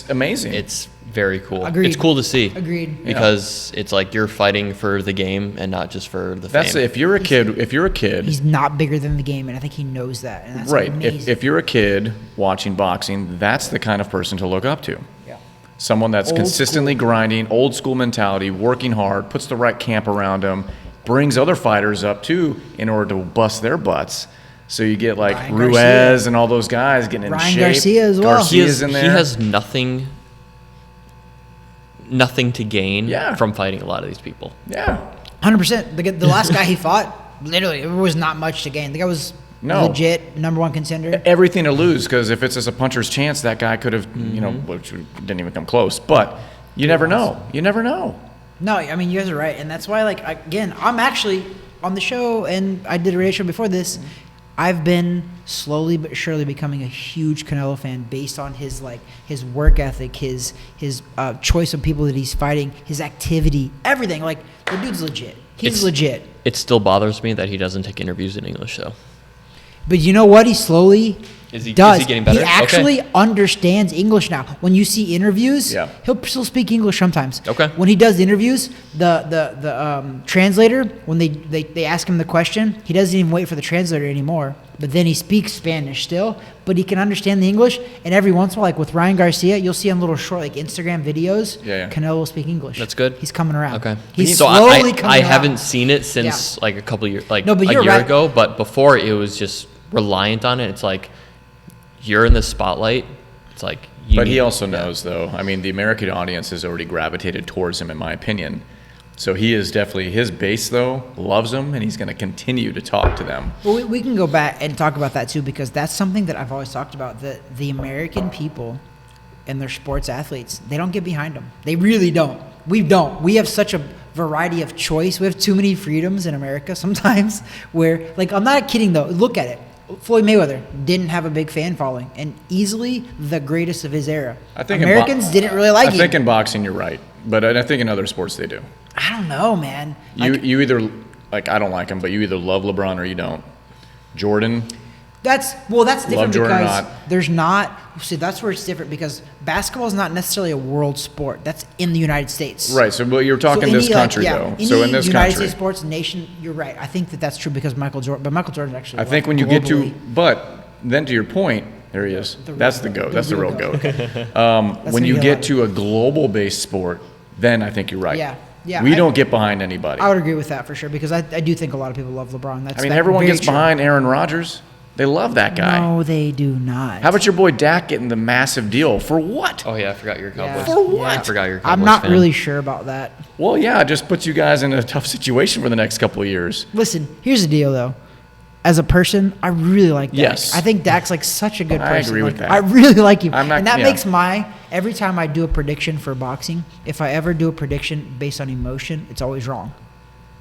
amazing. It's very cool. Agreed. It's cool to see. Agreed. Because it's like you're fighting for the game and not just for the fame. That's if you're a kid, he's not bigger than the game, and I think he knows that. And that's right. amazing. If you're a kid watching boxing, that's the kind of person to look up to. Yeah. Someone that's consistently grinding, old school mentality, working hard, puts the right camp around him, brings other fighters up too in order to bust their butts. So you get like Ryan Ruiz Garcia. and all those guys getting in Ryan shape. Garcia as well. Garcia's in there. He has nothing to gain from fighting a lot of these people. Yeah. 100%. The last guy he fought, literally, there was not much to gain. The guy was legit number one contender. Everything to lose, because if it's just a puncher's chance, that guy could have, which didn't even come close. But you never know. You never know. No, I mean, you guys are right. And that's why, like, again, I'm actually on the show, and I did a radio show before this. I've been slowly but surely becoming a huge Canelo fan based on his work ethic, his choice of people that he's fighting, his activity, everything. Like, the dude's legit. He's legit. It still bothers me that he doesn't take interviews in English, though. But you know what? He slowly Is he does. getting better? He actually understands English now. When you see interviews, he'll still speak English sometimes. Okay. When he does interviews, the translator, when they ask him the question, he doesn't even wait for the translator anymore. But then he speaks Spanish still, but he can understand the English. And every once in a while, like with Ryan Garcia, you'll see on little short like Instagram videos, Canelo will speak English. That's good. He's coming around. Okay. He's so slowly coming I around. haven't seen it since like a couple of years, like No, but a you're year right. ago. But before, it was just reliant on it. It's like you're in the spotlight. It's like But he also knows, though. I mean, the American audience has already gravitated towards him, in my opinion. So he is definitely, his base, though, loves him, and he's going to continue to talk to them. Well, we can go back and talk about that, too, because that's something that I've always talked about, that the American people and their sports athletes, they don't get behind them. They really don't. We don't. We have such a variety of choice. We have too many freedoms in America sometimes where, like, I'm not kidding, though. Look at it. Floyd Mayweather didn't have a big fan following, and easily the greatest of his era. I think Americans didn't really like him. I think in boxing you're right, but I think in other sports they do. I don't know, man. You either, like, I don't like him, but you either love LeBron or you don't. Jordan. That's different Jordan or because not. there's not. See, that's where it's different because basketball is not necessarily a world sport. That's in the United States. Right. So, but you're talking this country, though. So in this United country, States sports nation, you're right. I think that's true because Michael Jordan. But Michael Jordan actually. I think when you get to, but then to your point, there he is. That's the GOAT. That's the real GOAT. When you get to a global-based sport, then I think you're right. Yeah. We don't get behind anybody. I would agree with that for sure because I do think a lot of people love LeBron. I mean, everyone gets behind Aaron Rodgers. They love that guy. No, they do not. How about your boy Dak getting the massive deal? For what? Oh, yeah, I forgot your Cowboys. For what? I forgot your Cowboys I'm not fan. really sure about that. Well, yeah, it just puts you guys in a tough situation for the next couple of years. Listen, here's the deal, though. As a person, I really like Dak. Yes. I think Dak's like such a good person. I agree with that. I really like him. I'm not- and that yeah. makes every time I do a prediction for boxing, if I ever do a prediction based on emotion, it's always wrong.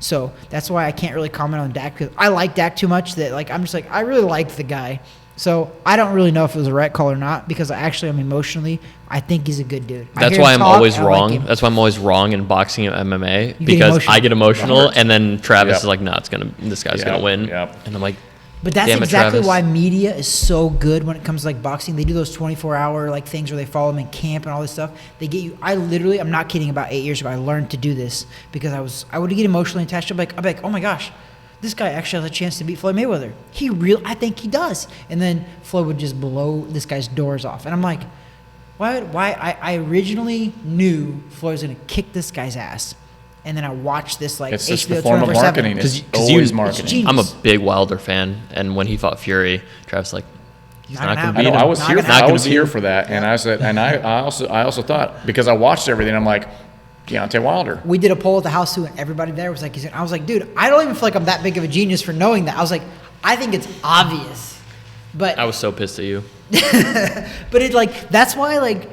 So that's why I can't really comment on Dak because I like Dak too much that like I'm just like, I really liked the guy. So I don't really know if it was a right call or not because I emotionally, I think he's a good dude. That's why I'm always wrong. That's why I'm always wrong in boxing and MMA because I get emotional and then Travis is like, "No, this guy's gonna win," and I'm like, But that's damn it, exactly Travis. why media is so good when it comes to like boxing. They do those 24-hour like things where they follow them in camp and all this stuff. They get you. I'm not kidding. About 8 years ago, I learned to do this because I would get emotionally attached. I'd be like, oh my gosh, this guy actually has a chance to beat Floyd Mayweather. I think he does. And then Floyd would just blow this guy's doors off. And I'm like, why? I originally knew Floyd was going to kick this guy's ass. And then I watched this like it's HBO just the form of marketing. It's always marketing. I'm a big Wilder fan, and when he fought Fury, Travis like, he's not going to beat him. I was here for that, and I said, and I also thought, because I watched everything, I'm like, Deontay Wilder. We did a poll at the house too, and everybody there was like, I was like, dude, I don't even feel like I'm that big of a genius for knowing that. I was like, I think it's obvious, but I was so pissed at you. But it like that's why like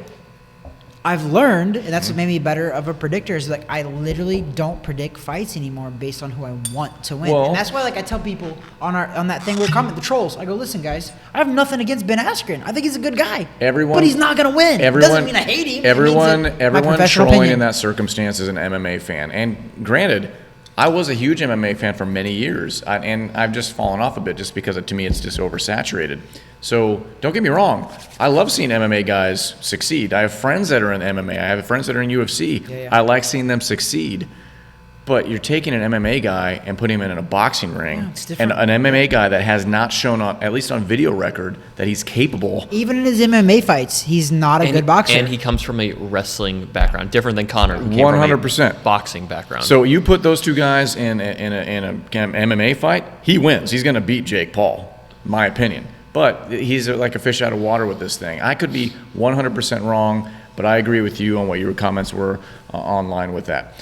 I've learned, and that's what made me better of a predictor, is like I literally don't predict fights anymore based on who I want to win. And that's why like I tell people on that thing we're commenting, the trolls, I go, listen guys, I have nothing against Ben Askren. I think he's a good guy. But he's not gonna win. Doesn't mean I hate him. Everyone trolling in that circumstance is an MMA fan. And granted, I was a huge MMA fan for many years, and I've just fallen off a bit just because to me it's just oversaturated. So don't get me wrong, I love seeing MMA guys succeed. I have friends that are in MMA. I have friends that are in UFC. Yeah. I like seeing them succeed. But you're taking an MMA guy and putting him in a boxing ring, and an MMA guy that has not shown on, at least on video record, that he's capable. Even in his MMA fights, he's not a good boxer. And he comes from a wrestling background, different than Conor, who came 100% from a boxing background. So you put those two guys in a MMA fight, he wins. He's going to beat Jake Paul, my opinion. But he's like a fish out of water with this thing. I could be 100% wrong, but I agree with you on what your comments were online with that.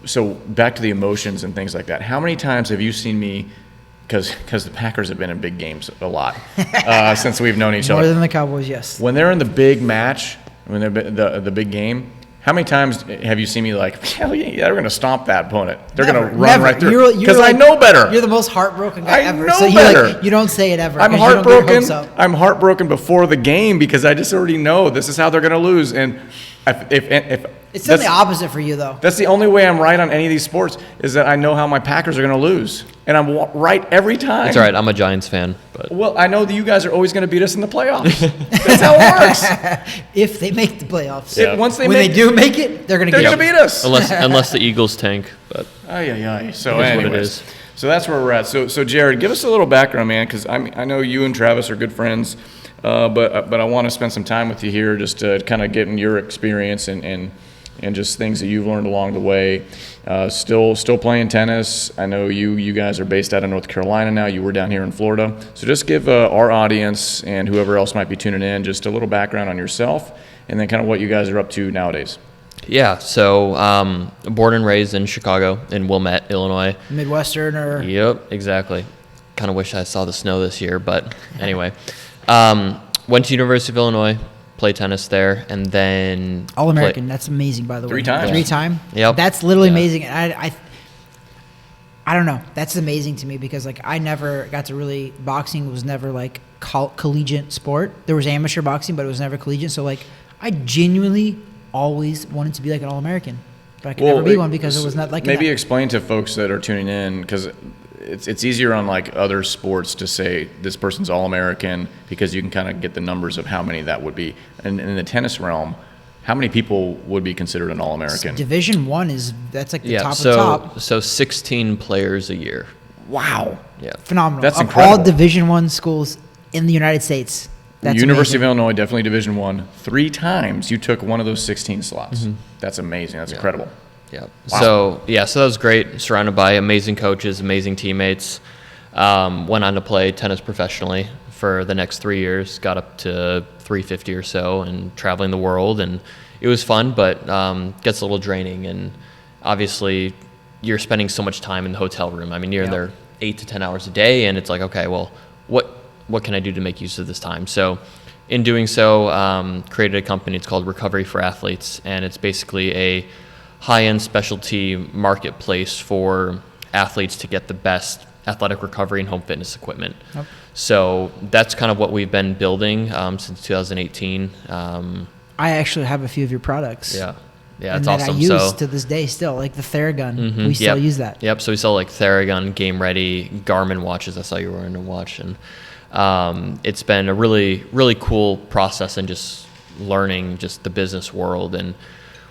So back to the emotions and things like that. How many times have you seen me, because the Packers have been in big games a lot since we've known each other. More than the Cowboys, yes. When they're in the big match, when they're the big game, how many times have you seen me like, hell yeah, they're going to stomp that opponent. They're going to run right through. Because like, I know better. You're the most heartbroken guy ever. I know better. You don't say it ever. I'm heartbroken. I'm heartbroken before the game because I just already know this is how they're going to lose. And if it's still the opposite for you, though. That's the only way I'm right on any of these sports is that I know how my Packers are going to lose. And I'm right every time. It's all right. I'm a Giants fan. But well, I know that you guys are always going to beat us in the playoffs. That's how it works. If they make the playoffs. Yeah. When they do make it, they're going to beat us. Unless the Eagles tank. But So anyways. So that's where we're at. So Jared, give us a little background, man, because I know you and Travis are good friends. But I want to spend some time with you here just to kind of get in your experience and just things that you've learned along the way. Still playing tennis. I know you guys are based out of North Carolina now. You were down here in Florida. So just give our audience and whoever else might be tuning in just a little background on yourself and then kind of what you guys are up to nowadays. Yeah, so born and raised in Chicago, in Wilmette, Illinois. Midwesterner. Yep, exactly. Kind of wish I saw the snow this year, but anyway. Went to University of Illinois, played tennis there, and then All-American. That's amazing, by the way. 3 times. 3 time. Yep. That's literally amazing. And I don't know. That's amazing to me because like I never got to really boxing was never like collegiate sport. There was amateur boxing, but it was never collegiate. So like I genuinely always wanted to be like an All-American, but I could never be one because it was not like maybe explain to folks that are tuning in because it's easier on like other sports to say this person's All-American because you can kind of get the numbers of how many that would be. And in the tennis realm, how many people would be considered an All-American? Division I that's like the top of the top. So 16 players a year. Wow. Yeah. Phenomenal. That's incredible. All Division I schools in the United States. That's University amazing. of Illinois, definitely Division I. 3 times you took one of those 16 slots. Mm-hmm. That's amazing. That's incredible. Yeah. Wow. So that was great. Surrounded by amazing coaches, amazing teammates. Went on to play tennis professionally for the next 3 years. Got up to 350 or so, and traveling the world. And it was fun, but gets a little draining. And obviously, you're spending so much time in the hotel room. I mean, you're there 8 to 10 hours a day, and it's like, okay, well, what can I do to make use of this time? So, in doing so, created a company. It's called Recovery for Athletes, and it's basically a high-end specialty marketplace for athletes to get the best athletic recovery and home fitness equipment. Yep. So that's kind of what we've been building since 2018. I actually have a few of your products. Yeah, and it's that awesome. I use to this day still, like the Theragun. Mm-hmm. We still use that. Yep. So we sell like Theragun, Game Ready, Garmin watches. I saw you were wearing a watch, and it's been a really, really cool process and just learning just the business world. And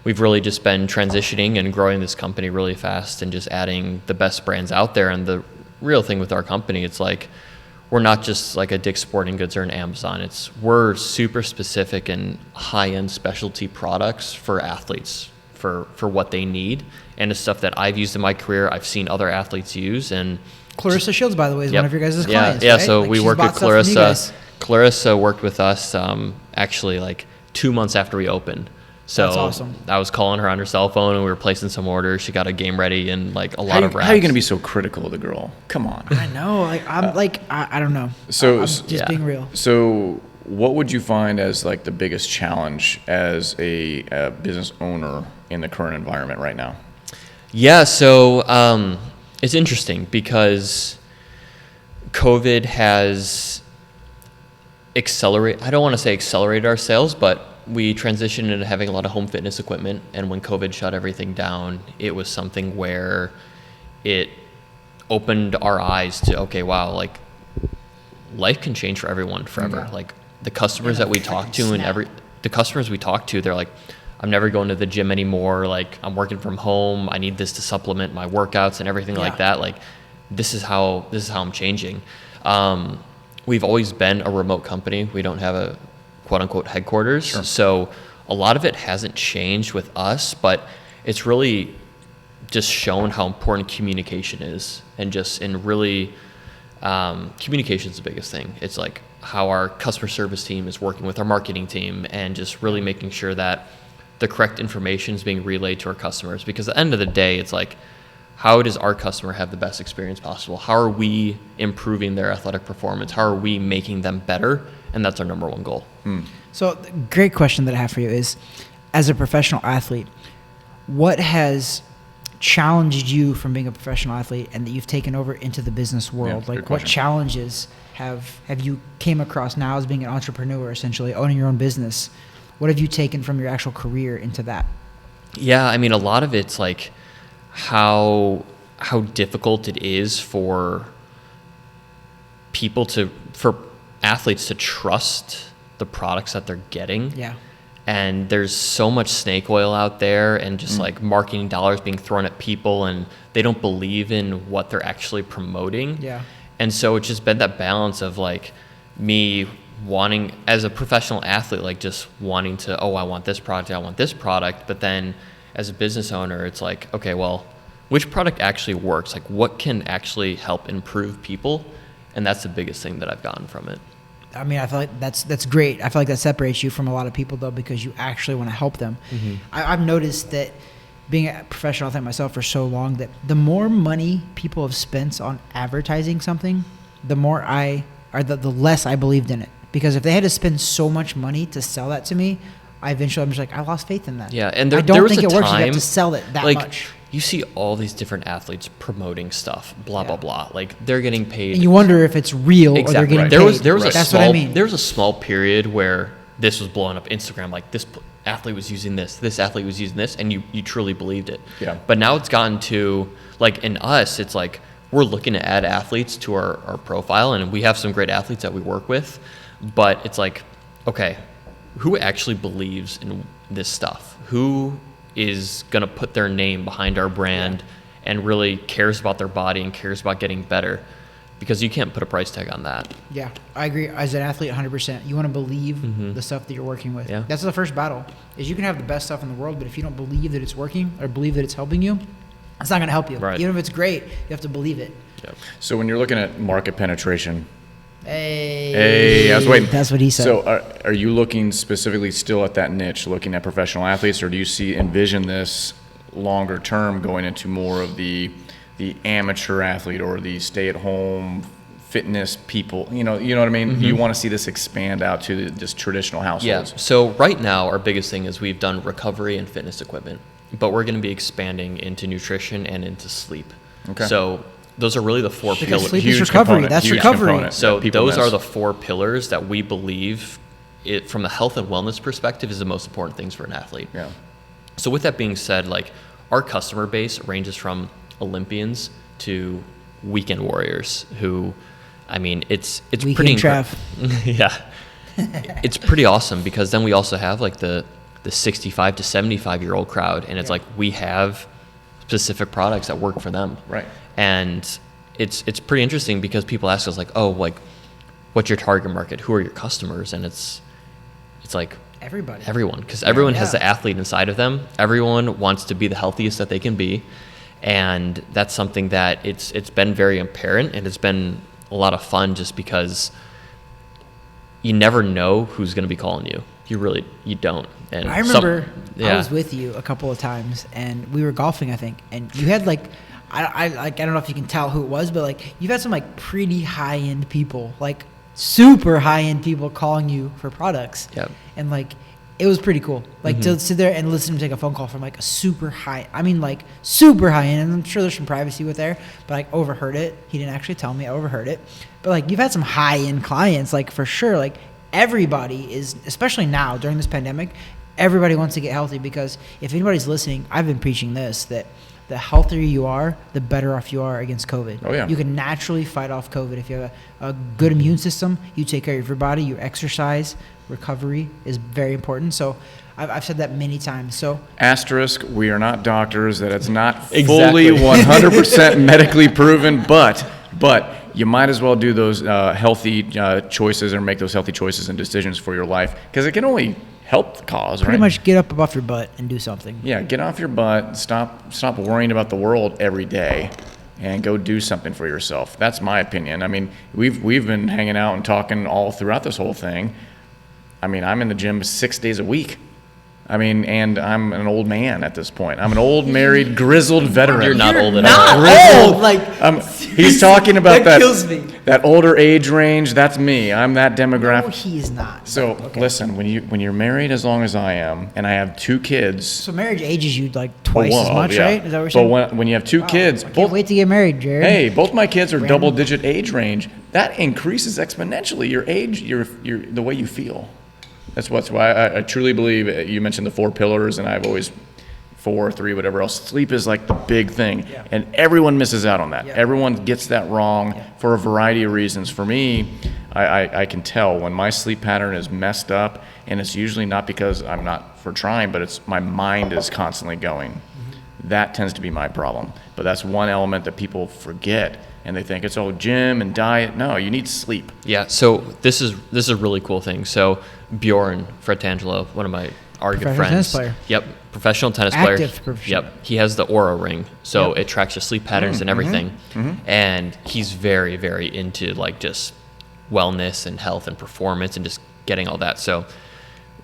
we've really just been transitioning and growing this company really fast and just adding the best brands out there. And the real thing with our company, it's like, we're not just like a Dick's Sporting Goods or an Amazon. We're super specific and high-end specialty products for athletes, for what they need. And it's stuff that I've used in my career, I've seen other athletes use. And Claressa Shields, by the way, is one of your guys' clients, Yeah, right? so like we worked with Clarissa. Clarissa worked with us actually like 2 months after we opened. So that's awesome. I was calling her on her cell phone, and we were placing some orders. She got a game ready and like a lot of racks. How are you going to be so critical of the girl? Come on. I know. Like I don't know. So I'm just being real. So what would you find as like the biggest challenge as a business owner in the current environment right now? Yeah, so it's interesting because COVID has I don't want to say accelerated our sales, but we transitioned into having a lot of home fitness equipment. And when COVID shut everything down, it was something where it opened our eyes to, okay, wow, like life can change for everyone forever. Yeah. Like the customers that we talk to the customers we talk to, they're like, I'm never going to the gym anymore. Like I'm working from home. I need this to supplement my workouts and everything like that. Like this is how I'm changing. We've always been a remote company. We don't have a quote unquote headquarters. Sure. So a lot of it hasn't changed with us, but it's really just shown how important communication is. And just in really, communication is the biggest thing. It's like how our customer service team is working with our marketing team and just really making sure that the correct information is being relayed to our customers. Because at the end of the day, it's like, how does our customer have the best experience possible? How are we improving their athletic performance? How are we making them better? And that's our number one goal. So the great question that I have for you is, as a professional athlete, what has challenged you from being a professional athlete and that you've taken over into the business world? Yeah, like what challenges have you came across now as being an entrepreneur, essentially owning your own business? What have you taken from your actual career into that? Yeah, I mean, a lot of it's like how difficult it is for athletes to trust the products that they're getting. Yeah. And there's so much snake oil out there and just like marketing dollars being thrown at people and they don't believe in what they're actually promoting. Yeah. And so it's just been that balance of like me wanting, as a professional athlete, like just wanting to, I want this product. But then as a business owner, it's like, okay, well, which product actually works? Like what can actually help improve people? And that's the biggest thing that I've gotten from it. I mean, I feel like that's great. I feel like that separates you from a lot of people, though, because you actually want to help them. Mm-hmm. I've noticed that being a professional athlete myself for so long, that the more money people have spent on advertising something, the less I believed in it. Because if they had to spend so much money to sell that to me, I'm just like, I lost faith in that. Yeah, and I don't think it works. You have to sell it that much. You see all these different athletes promoting stuff, blah blah. Like they're getting paid. And you wonder if it's real or they're getting paid. There was That's what I mean. There was a small period where this was blowing up Instagram. Like this athlete was using this athlete was using this, and you truly believed it. Yeah. But now it's gotten to like in us, it's like we're looking to add athletes to our profile, and we have some great athletes that we work with. But it's like, okay, who actually believes in this stuff? Who is going to put their name behind our brand and really cares about their body and cares about getting better? Because you can't put a price tag on that. Yeah, I agree. As an athlete, 100%. You want to believe the stuff that you're working with. Yeah. That's the first battle, is you can have the best stuff in the world, but if you don't believe that it's working or believe that it's helping you, it's not going to help you. Right. Even if it's great, you have to believe it. Yep. So when you're looking at market penetration, Hey, I was waiting. That's what he said. So are you looking specifically still at that niche, looking at professional athletes, or do you envision this longer term going into more of the amateur athlete or the stay-at-home fitness people? You know what I mean? Mm-hmm. You want to see this expand out to just traditional households? Yeah. So right now, our biggest thing is we've done recovery and fitness equipment, but we're going to be expanding into nutrition and into sleep. Okay. So those are really the four pillars. Sleep is recovery. That's recovery. So those are the four pillars that we believe, from a health and wellness perspective, is the most important things for an athlete. Yeah. So with that being said, like our customer base ranges from Olympians to weekend warriors who, I mean, it's weekend pretty yeah. It's pretty awesome because then we also have like the the 65 to 75-year-old crowd, and it's like we have specific products that work for them. Right. And it's pretty interesting because people ask us like, oh, like, what's your target market? Who are your customers? And it's like everyone, because everyone has the athlete inside of them. Everyone wants to be the healthiest that they can be. And that's something that it's been very apparent, and it's been a lot of fun just because you never know who's going to be calling you. You don't. And I remember I was with you a couple of times, and we were golfing, I think, and you had like, I don't know if you can tell who it was, but like you've had some like pretty high end people, like super high end people calling you for products. Yep. And like it was pretty cool, like to sit there and listen to take a phone call from like a super high end, and I'm sure there's some privacy with there, but I overheard it. He didn't actually tell me, I overheard it. But like you've had some high end clients, like for sure. Like everybody is, especially now during this pandemic, everybody wants to get healthy, because if anybody's listening, I've been preaching this, that the healthier you are, the better off you are against COVID. Oh, yeah. You can naturally fight off COVID if you have a good immune system. You take care of your body, you exercise. Recovery is very important. So I've said that many times. So asterisk, we are not doctors. That it's not fully 100% medically proven, but you might as well do those healthy choices, or make those healthy choices and decisions for your life, because it can only help the cause. Pretty much get up off your butt and do something. Yeah, get off your butt. Stop worrying about the world every day, and go do something for yourself. That's my opinion. I mean, we've been hanging out and talking all throughout this whole thing. I mean, I'm in the gym 6 days a week. I mean, and I'm an old man at this point. I'm an old, married, grizzled veteran. You're not old at all. all. Old. Like, he's talking about that kills me. That older age range. That's me. I'm that demographic. No, he's not. So listen, when you're married as long as I am, and I have 2 kids. So marriage ages you like twice as much, right? Is that what you're saying? But when you have 2 kids, I can't wait to get married, Jared. Hey, both my kids are double-digit age range. That increases exponentially your age, your the way you feel. That's why I truly believe, you mentioned the 4 pillars, and I've always 4, 3, whatever else. Sleep is like the big thing, and everyone misses out on that. Yeah. Everyone gets that wrong for a variety of reasons. For me, I can tell when my sleep pattern is messed up, and it's usually not because I'm not for trying, but it's my mind is constantly going. Mm-hmm. That tends to be my problem. But that's one element that people forget. And they think it's all gym and diet. No, you need sleep. Yeah. So this is a really cool thing. So Bjorn Fratangelo, one of our good friends. Tennis player. Yep. Professional tennis player. Yep. He has the Aura ring, so it tracks your sleep patterns and everything. Mm-hmm. And he's very, very into like just wellness and health and performance and just getting all that. So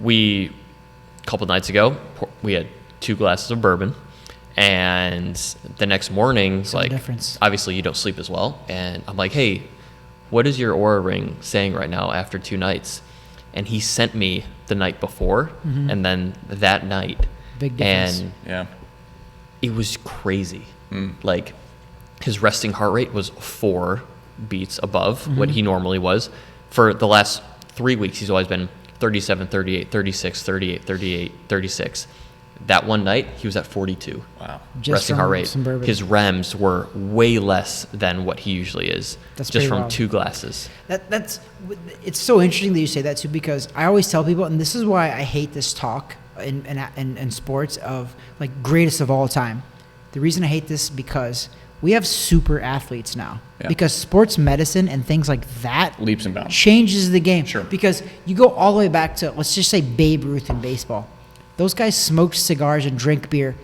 a couple nights ago, we had 2 glasses of bourbon. And the next morning, obviously you don't sleep as well. And I'm like, hey, what is your Aura ring saying right now after 2 nights? And he sent me the night before, and then that night. Big difference. And it was crazy. Like his resting heart rate was 4 beats above what he normally was. For the last 3 weeks, he's always been 37, 38, 36, 38, 38, 36. That one night, he was at 42. Wow. Resting heart rate. His REMs were way less than what he usually is. That's just from wild. 2 glasses. It's so interesting that you say that too, because I always tell people, and this is why I hate this talk in sports of like greatest of all time. The reason I hate this because we have super athletes now. Yeah. Because sports medicine and things like that leaps and bounds changes the game. Sure. Because you go all the way back to, let's just say, Babe Ruth in baseball. Those guys smoked cigars and drank beer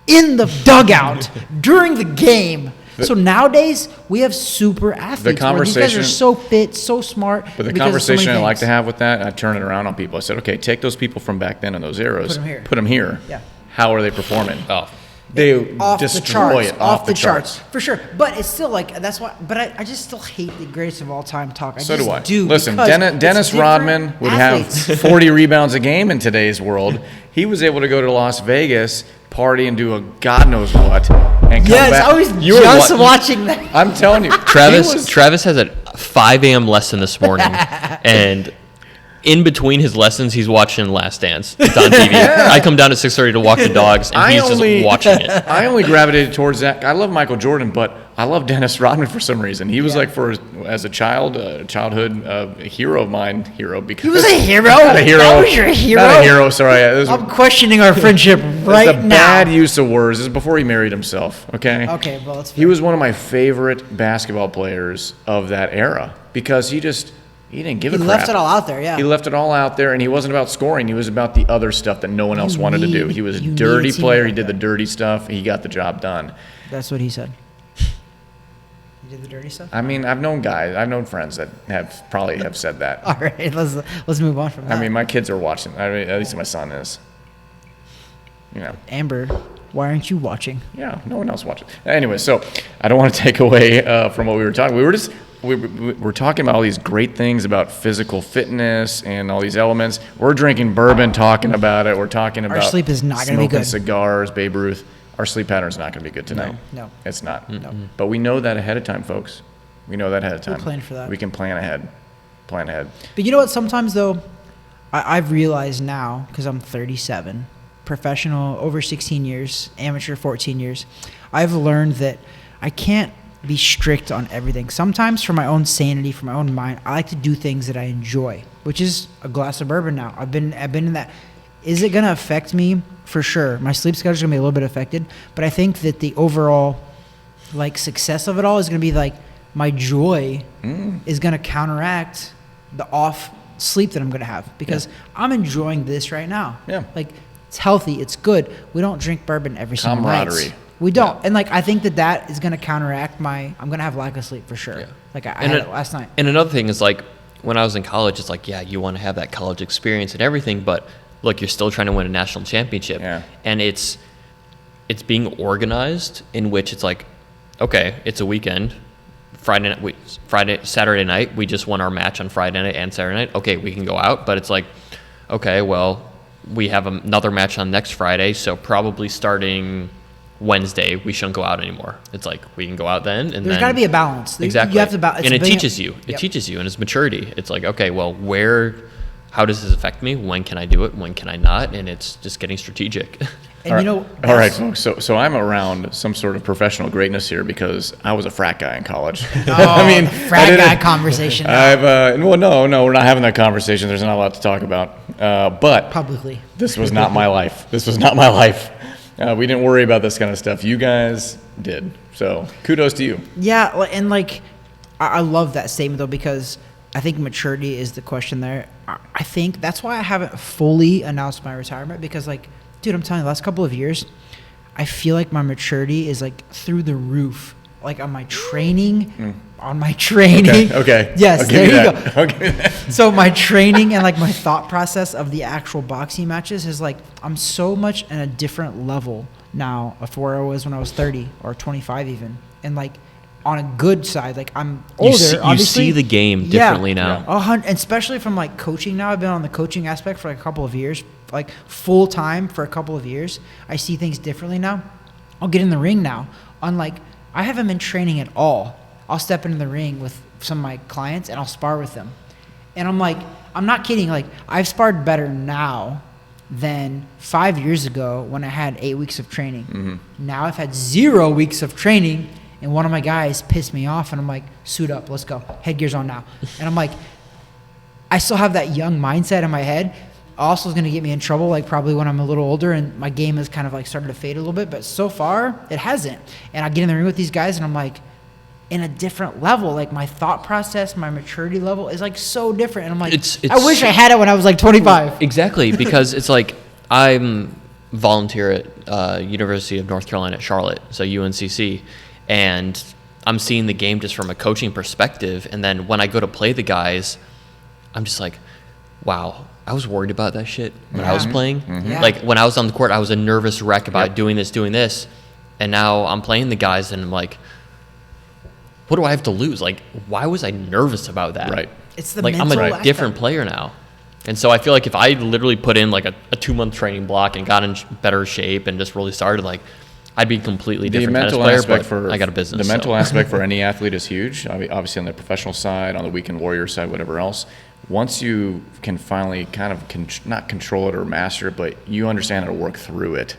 in the dugout during the game. So nowadays, we have super athletes. These guys are so fit, so smart. But the conversation I like to have with that, I turn it around on people. I said, okay, take those people from back then in those eras. Put them here. Yeah. How are they performing? Oh. They destroy it off the charts. For sure. But it's still like, that's why, but I just still hate the greatest of all time talk. So do I. Listen, Dennis Rodman would have 40 rebounds a game in today's world. He was able to go to Las Vegas, party, and do a God knows what, and come back. I was just watching that. I'm telling you. Travis has a 5 a.m. lesson this morning, and in between his lessons, he's watching Last Dance. It's on TV. I come down at 6:30 to walk the dogs, and he's just watching it. I only gravitated towards that. I love Michael Jordan, but I love Dennis Rodman for some reason. He was like as a childhood hero of mine. Because he was a hero. Not a hero. That was your hero. Not a hero. Sorry, I'm questioning our friendship right now. It's a bad use of words. This is before he married himself. Okay. Okay. Well, it's fair. He was one of my favorite basketball players of that era because he didn't give a crap. He left it all out there. Yeah. He left it all out there, and he wasn't about scoring. He was about the other stuff that no one else wanted to do. He was a dirty player. He did the dirty stuff. He got the job done. That's what he said. You did the dirty stuff? I mean, I've known friends that have said that. All right, let's move on from that. I mean, my kids are watching. I mean, at least my son is. You know. Amber, why aren't you watching? Yeah, no one else watches. Anyway, so I don't want to take away from what we were talking. We're talking about all these great things about physical fitness and all these elements. We're drinking bourbon, talking about it. We're talking about our sleep is not going to be good. Cigars, Babe Ruth. Our sleep pattern is not going to be good tonight. No. It's not. No. But we know that ahead of time, folks. We know that ahead of time. We'll plan for that. We can plan ahead. But you know what? Sometimes, though, I've realized now, because I'm 37, professional over 16 years, amateur 14 years, I've learned that I can't be strict on everything. Sometimes for my own sanity, for my own mind, I like to do things that I enjoy, which is a glass of bourbon now. I've been in that. Is it going to affect me? For sure. My sleep schedule is going to be a little bit affected, but I think that the overall success of it all is going to be my joy is going to counteract the off sleep that I'm going to have because I'm enjoying this right now. Yeah. It's healthy. It's good. We don't drink bourbon every single night. Camaraderie. We don't. Yeah. And I think that is going to counteract I'm going to have lack of sleep for sure. Yeah. I had it last night. And another thing is when I was in college, it's you want to have that college experience and everything, but look, you're still trying to win a national championship. Yeah. And it's being organized in which it's okay, it's a weekend. Saturday night, we just won our match on Friday night and Saturday night. Okay, we can go out, but it's okay, well, we have another match on next Friday, so probably starting Wednesday, we shouldn't go out anymore. It's we can go out then. And there's got to be a balance. Exactly. You have to balance. And it teaches you. It teaches you, and it's maturity. It's okay, well, how does this affect me? When can I do it? When can I not? And it's just getting strategic. And all right, folks. So I'm around some sort of professional greatness here because I was a frat guy in college. Frat guy conversation. No, we're not having that conversation. There's not a lot to talk about. But publicly, this was not my life. We didn't worry about this kind of stuff. You guys did. So kudos to you. Yeah, and I love that statement though because I think maturity is the question there. I think that's why I haven't fully announced my retirement because dude, I'm telling you, the last couple of years, I feel like my maturity is through the roof. On my training. Okay. Yes, there you go. Okay. So my training and my thought process of the actual boxing matches is I'm so much in a different level now of where I was when I was 30 or 25 even. And on a good side, I'm older. You see the game differently now. And especially from coaching now. I've been on the coaching aspect for a couple of years, full time for a couple of years. I see things differently now. I'll get in the ring now. I haven't been training at all. I'll step into the ring with some of my clients and I'll spar with them. And I'm not kidding. I've sparred better now than 5 years ago when I had 8 weeks of training. Mm-hmm. Now I've had 0 weeks of training. And one of my guys pissed me off, and I'm suit up, let's go. Headgear's on now. And I'm I still have that young mindset in my head. Also is going to get me in trouble, probably when I'm a little older, and my game has kind of started to fade a little bit. But so far, it hasn't. And I get in the ring with these guys, and I'm in a different level. My thought process, my maturity level is so different. And I'm I wish I had it when I was 25. Exactly, because it's I'm volunteer at University of North Carolina at Charlotte, so UNCC. And I'm seeing the game just from a coaching perspective. And then when I go to play the guys, I'm just wow, I was worried about that shit when I was playing. Mm-hmm. Yeah. When I was on the court, I was a nervous wreck about doing this. And now I'm playing the guys and I'm what do I have to lose? Why was I nervous about that? Right. It's the mental I'm a different player now. And so I feel if I literally put in a 2-month training block and got in better shape and just really started, I'd be a completely different tennis player, but I got a business. The mental aspect for any athlete is huge. Obviously on the professional side, on the weekend warrior side, whatever else. once you can finally kind of not control it or master it, but you understand how to work through it,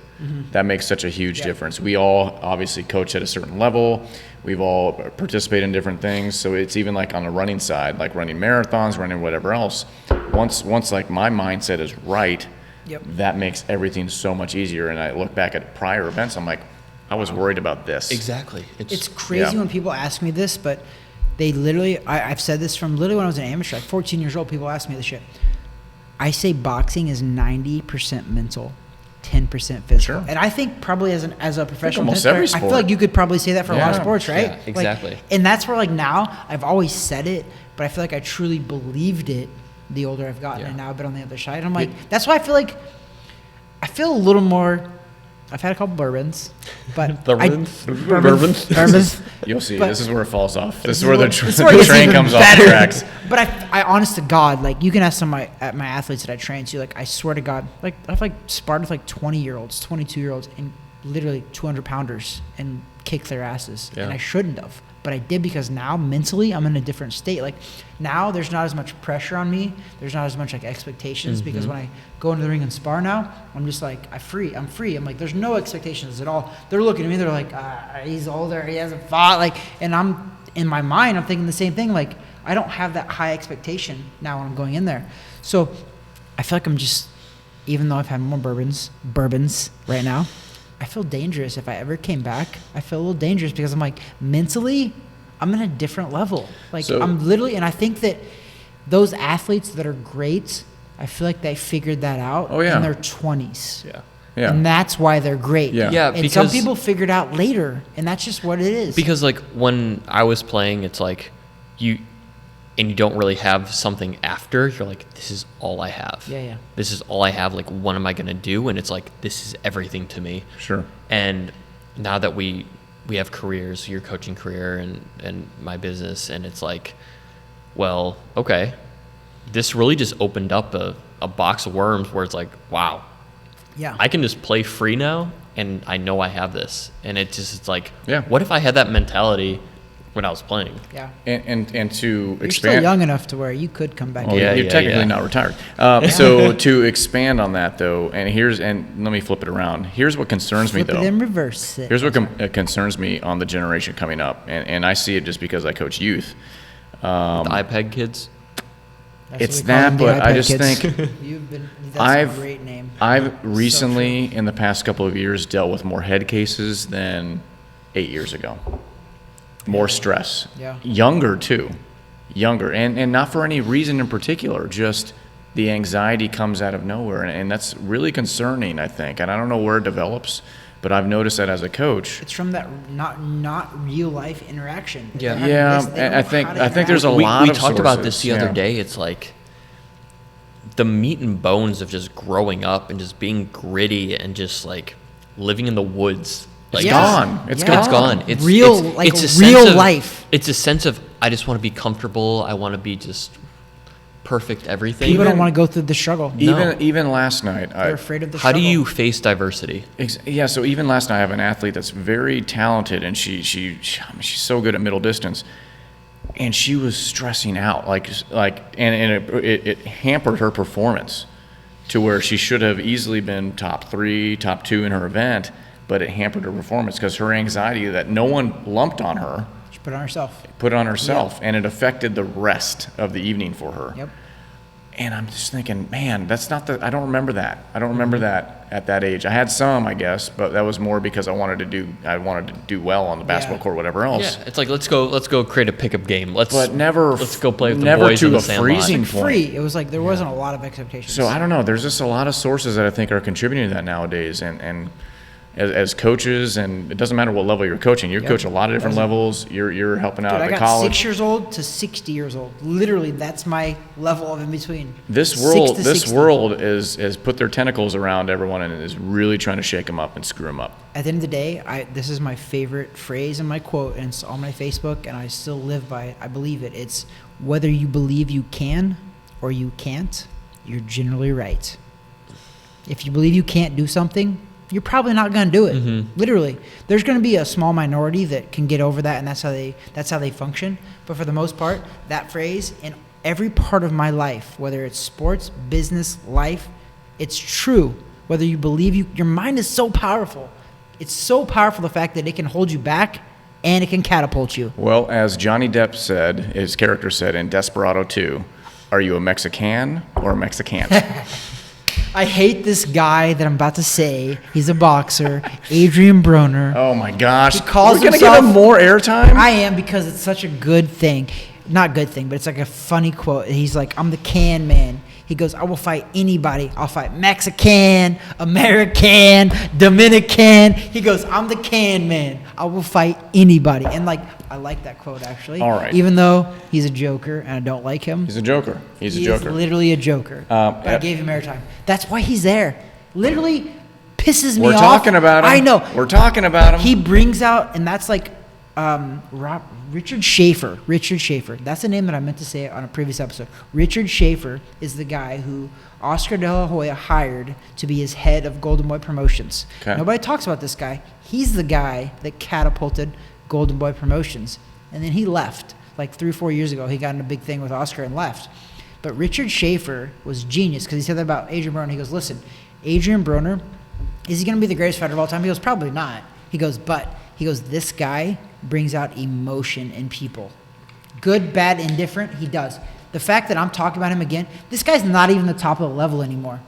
that makes such a huge difference. We all obviously coach at a certain level. We've all participated in different things. So it's even like on the running side, like running marathons, running whatever else. Once like my mindset is right, that makes everything so much easier. And I look back at prior events, I'm like, I was worried about this. Exactly. It's crazy when people ask me this, but they literally, I've said this from literally when I was an amateur, like 14 years old, people ask me this shit. I say boxing is 90% mental, 10% physical. Sure. And I think probably as a professional almost tennis every player, I sport. feel like you could probably say that for a lot of sports, right? Yeah, exactly. Like, and that's where like now, I've always said it, but I feel like I truly believed it the older I've gotten, and now I've been on the other side. And I'm like, that's why I feel a little more. I've had a couple bourbons, but bourbons. You'll see. But this is where it falls off. This is where the the train comes off the tracks. But I honest to God, like you can ask some of my athletes that I train to, like I swear to God, like I've like sparred with like 20-year-olds, 22-year-olds, and literally 200-pounders and kicked their asses, and I shouldn't have. But I did because now mentally I'm in a different state. Like now there's not as much pressure on me. There's not as much like expectations because when I go into the ring and spar now, I'm just like, I'm free. I'm like, there's no expectations at all. They're looking at me. They're like, he's older. He hasn't fought. Like, and I'm in my mind, I'm thinking the same thing. Like I don't have that high expectation now when I'm going in there. So I feel like I'm just, even though I've had more bourbons right now, I feel dangerous. If I ever came back, I feel a little dangerous because I'm like, mentally, I'm in a different level. Like so, I'm literally, and I think that those athletes that are great, I feel like they figured that out in their 20s. Yeah. And that's why they're great. Yeah. And some people figured out later, and that's just what it is. Because like when I was playing, it's like you don't really have something after. You're like, this is all I have. Yeah. This is all I have. Like, what am I going to do? And it's like, this is everything to me. Sure. And now that we have careers, your coaching career and my business, and it's like, well, okay, this really just opened up a box of worms where it's like, wow, I can just play free now, and I know I have this. And it's like, what if I had that mentality when I was playing? Yeah. And to You're expand, still young enough to where you could come back. Well, you're technically not retired. So to expand on that though, and let me flip it around. Here's what concerns me though. Flip it and reverse it. Here's what concerns me on the generation coming up, and I see it just because I coach youth. The iPad kids. It's that, but I just think that's a great name. I've recently, in the past couple of years, dealt with more head cases than 8 years ago. More stress. Younger too. And not for any reason in particular, just the anxiety comes out of nowhere. And that's really concerning, I think. And I don't know where it develops, but I've noticed that as a coach. It's from that not real life interaction. I think there's a lot of We talked about this the other day. It's like the meat and bones of just growing up and just being gritty and just like living in the woods. Like, gone. It's gone. It's real life. It's a sense of, I just want to be comfortable. I want to be just perfect everything. People don't want to go through the struggle. Even last night. They're afraid of the struggle. How do you face diversity? So even last night, I have an athlete that's very talented, and she's so good at middle distance, and she was stressing out, and it hampered her performance to where she should have easily been top 3, top 2 in her event, but it hampered her performance because her anxiety that no one lumped on her. She put it on herself. And it affected the rest of the evening for her. Yep. And I'm just thinking, man, that's not I don't remember that. I don't remember that at that age. I had some, I guess, but that was more because I wanted to do well on the basketball court, whatever else. Yeah, it's like let's go create a pickup game. Let's go play with the never boys to in the a sandlot. freezing point. Free. It was like there wasn't a lot of expectations. So I don't know. There's just a lot of sources that I think are contributing to that nowadays, and as coaches, and it doesn't matter what level you're coaching. You coach a lot of different levels. You're helping out at the college. I got 6 years old to 60 years old. Literally, that's my level of in between. This world is put their tentacles around everyone and is really trying to shake them up and screw them up. At the end of the day, this is my favorite phrase and my quote, and it's on my Facebook, and I still live by it. I believe it. It's whether you believe you can or you can't, you're generally right. If you believe you can't do something, you're probably not going to do it. Mm-hmm. Literally, there's going to be a small minority that can get over that, and that's how they function. But for the most part, that phrase, and every part of my life, whether it's sports, business, life, it's true. Whether you believe your mind is so powerful. It's so powerful, the fact that it can hold you back and it can catapult you. Well, as Johnny Depp said, his character said in Desperado 2, are you a Mexican or a Mexicant? I hate this guy that I'm about to say. He's a boxer, Adrian Broner. Oh my gosh. He calls We're going to himself, give him more airtime? I am, because it's such a good thing. Not good thing, but it's like a funny quote. He's like, I'm the can man. He goes, I will fight anybody. I'll fight Mexican, American, Dominican. He goes, I'm the can man. I will fight anybody. And like, I like that quote, actually. All right. Even though he's a joker and I don't like him. He's a joker. He's a joker. He's literally a joker. But I gave him airtime. That's why he's there. Literally pisses me off. We're talking about him. I know. We're talking about him. He brings out, and that's like Richard Schaefer. Richard Schaefer. That's the name that I meant to say on a previous episode. Richard Schaefer is the guy who Oscar De La Hoya hired to be his head of Golden Boy Promotions. Okay. Nobody talks about this guy. He's the guy that catapulted Golden Boy Promotions. And then he left. Like 3 or 4 years ago, he got in a big thing with Oscar and left. But Richard Schaefer was genius, because he said that about Adrian Broner. He goes, listen, Adrian Broner, is he going to be the greatest fighter of all time? He goes, probably not. He goes, this guy brings out emotion in people. Good, bad, indifferent, he does. The fact that I'm talking about him again, this guy's not even the top of the level anymore.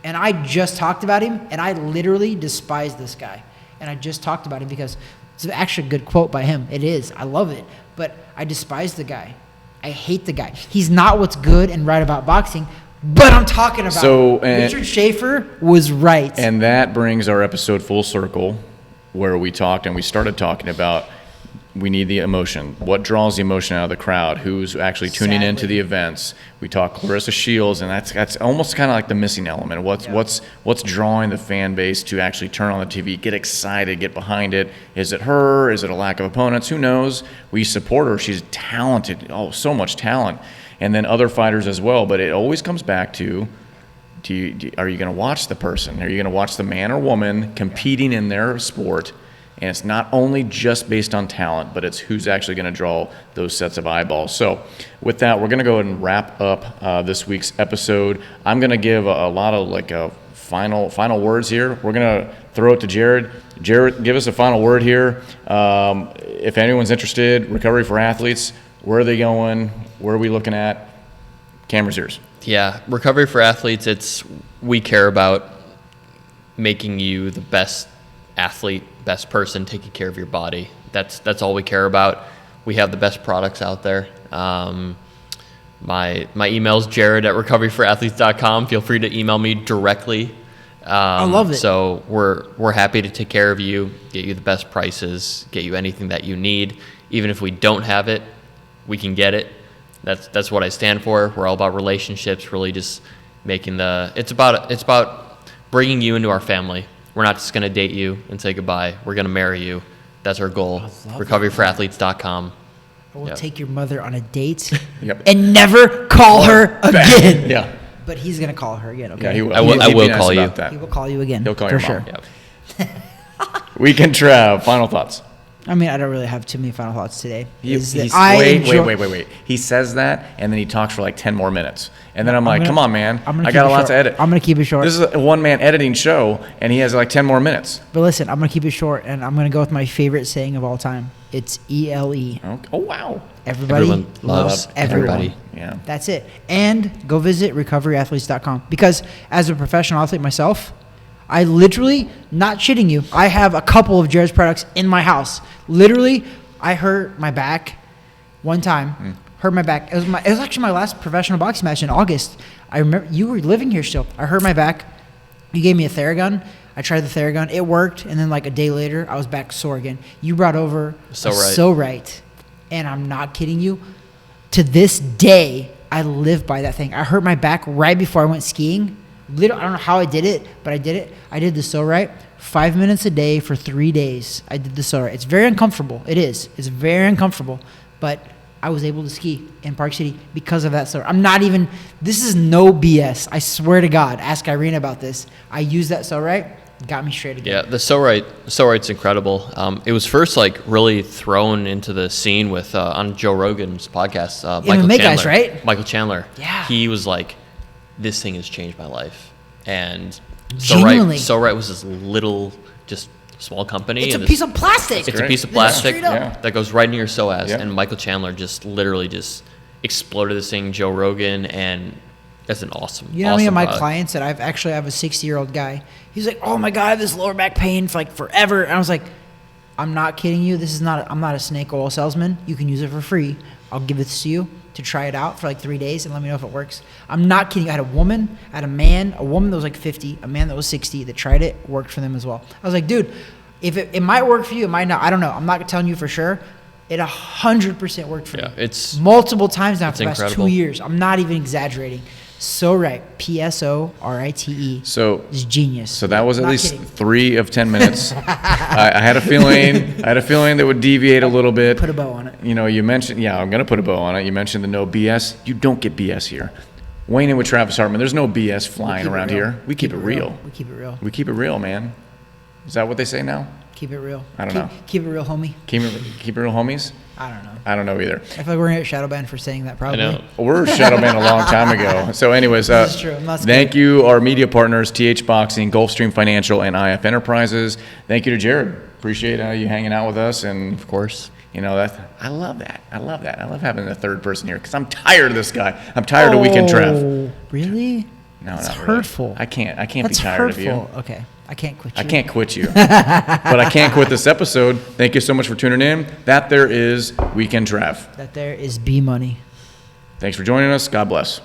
And I just talked about him, and I literally despise this guy. And I just talked about him because it's actually a good quote by him. It is. I love it. But I despise the guy. I hate the guy. He's not what's good and right about boxing, but I'm talking about Richard Schaefer was right. And that brings our episode full circle, where we started talking about we need the emotion. What draws the emotion out of the crowd? Who's actually tuning into the events? We talk Claressa Shields, and that's almost kind of like the missing element. What's drawing the fan base to actually turn on the TV, get excited, get behind it? Is it her? Is it a lack of opponents? Who knows? We support her. She's talented. Oh, so much talent. And then other fighters as well. But it always comes back to, are you going to watch the person? Are you going to watch the man or woman competing in their sport? And it's not only just based on talent, but it's who's actually going to draw those sets of eyeballs. So with that, we're going to go ahead and wrap up this week's episode. I'm going to give a lot of final words here. We're going to throw it to Jared. Jared, give us a final word here. If anyone's interested, Recovery for Athletes, where are they going? Where are we looking at? Camera's yours. Yeah, Recovery for Athletes, we care about making you the best athlete, best person, taking care of your body. That's all we care about. We have the best products out there. My email's jared@recoveryforathletes.com. Feel free to email me directly. I love it. So we're happy to take care of you, get you the best prices, get you anything that you need. Even if we don't have it, we can get it. That's what I stand for. We're all about relationships, really just making it's about bringing you into our family. We're not just going to date you and say goodbye. We're going to marry you. That's our goal. Recoveryforathletes.com. I will take your mother on a date Yep. and never call her again. Yeah. But he's going to call her again, okay? Yeah, he will. I will call you. That. He will call you again. He'll call for your sure. mom. Yep. Weekend Trav, final thoughts. I mean, I don't really have too many final thoughts today. Wait. He says that, and then he talks for like 10 more minutes. And then I'm like, come on, man. I got a lot to edit. I'm going to keep it short. This is a one-man editing show, and he has like 10 more minutes. But listen, I'm going to keep it short, and I'm going to go with my favorite saying of all time. It's ELE. Okay. Oh, wow. Everybody loves everybody. Yeah. That's it. And go visit recoveryathletes.com. Because as a professional athlete myself, I literally, not shitting you, I have a couple of Jared's products in my house. Literally, I hurt my back one time. Hurt my back. It was actually my last professional boxing match in August. I remember you were living here still. I hurt my back. You gave me a Theragun. I tried the Theragun. It worked. And then like a day later, I was back sore again. You brought over So Right. And I'm not kidding you. To this day, I live by that thing. I hurt my back right before I went skiing. I don't know how I did it, but I did it. I did the So Right 5 minutes a day for 3 days. I did the So Right. It's very uncomfortable. It is. It's very uncomfortable. But I was able to ski in Park City because of that So Right. This is no BS. I swear to God. Ask Irene about this. I used that So Right. Got me straight again. Yeah, the So Right's incredible. It was first like really thrown into the scene with on Joe Rogan's podcast. Michael MMA Chandler, guys, right? Michael Chandler. Yeah. He was like, "This thing has changed my life," and Genuinely. So Right was this little, just small company. It's a piece of plastic. It's a piece of plastic Straight up. that goes right into your psoas, Yeah. and Michael Chandler just literally just exploded this thing. Joe Rogan, and that's an awesome. You know, awesome many of my product. clients that I have a 60-year-old guy. He's like, "Oh my God, I have this lower back pain for like forever." And I was like, "I'm not kidding you. I'm not a snake oil salesman. You can use it for free. I'll give it to you to try it out for like 3 days and let me know if it works." I'm not kidding. I had a woman, I had a woman that was like 50, a man that was 60 that tried it, worked for them as well. I was like, dude, if it might work for you, it might not. I don't know. I'm not telling you for sure. It 100% worked for me. It's multiple times now for the past incredible. 2 years. I'm not even exaggerating. So Right, PSORITE. So is genius. So that was at Not least kidding. 3 of 10 minutes. I had a feeling that would deviate a little bit. Put a bow on it. You know, you mentioned, I'm going to put a bow on it. You mentioned the no BS. You don't get BS here. Weighing in with Travis Hartman, there's no BS flying around here. We keep it real. We keep it real. We keep it real, man. Is that what they say now? Keep it real. I don't know. Keep it real, homie. Keep it real, homies? I don't know. I don't know either. I feel like we're going to get shadow banned for saying that, probably. I know. We're shadow banned a long time ago. So anyways, This is true. I'm not thank you, our media partners, TH Boxing, Gulfstream Financial, and IF Enterprises. Thank you to Jared. Appreciate you hanging out with us. And of course. You know, I love that. I love having a third person here because I'm tired of this guy. I'm tired of Weekend Trev. Really? No, That's not hurtful. Really. I can't That's be tired hurtful. of you. Okay. I can't quit you. I can't quit you. But I can't quit this episode. Thank you so much for tuning in. That there is Weekend Trev. That there is B Money. Thanks for joining us. God bless.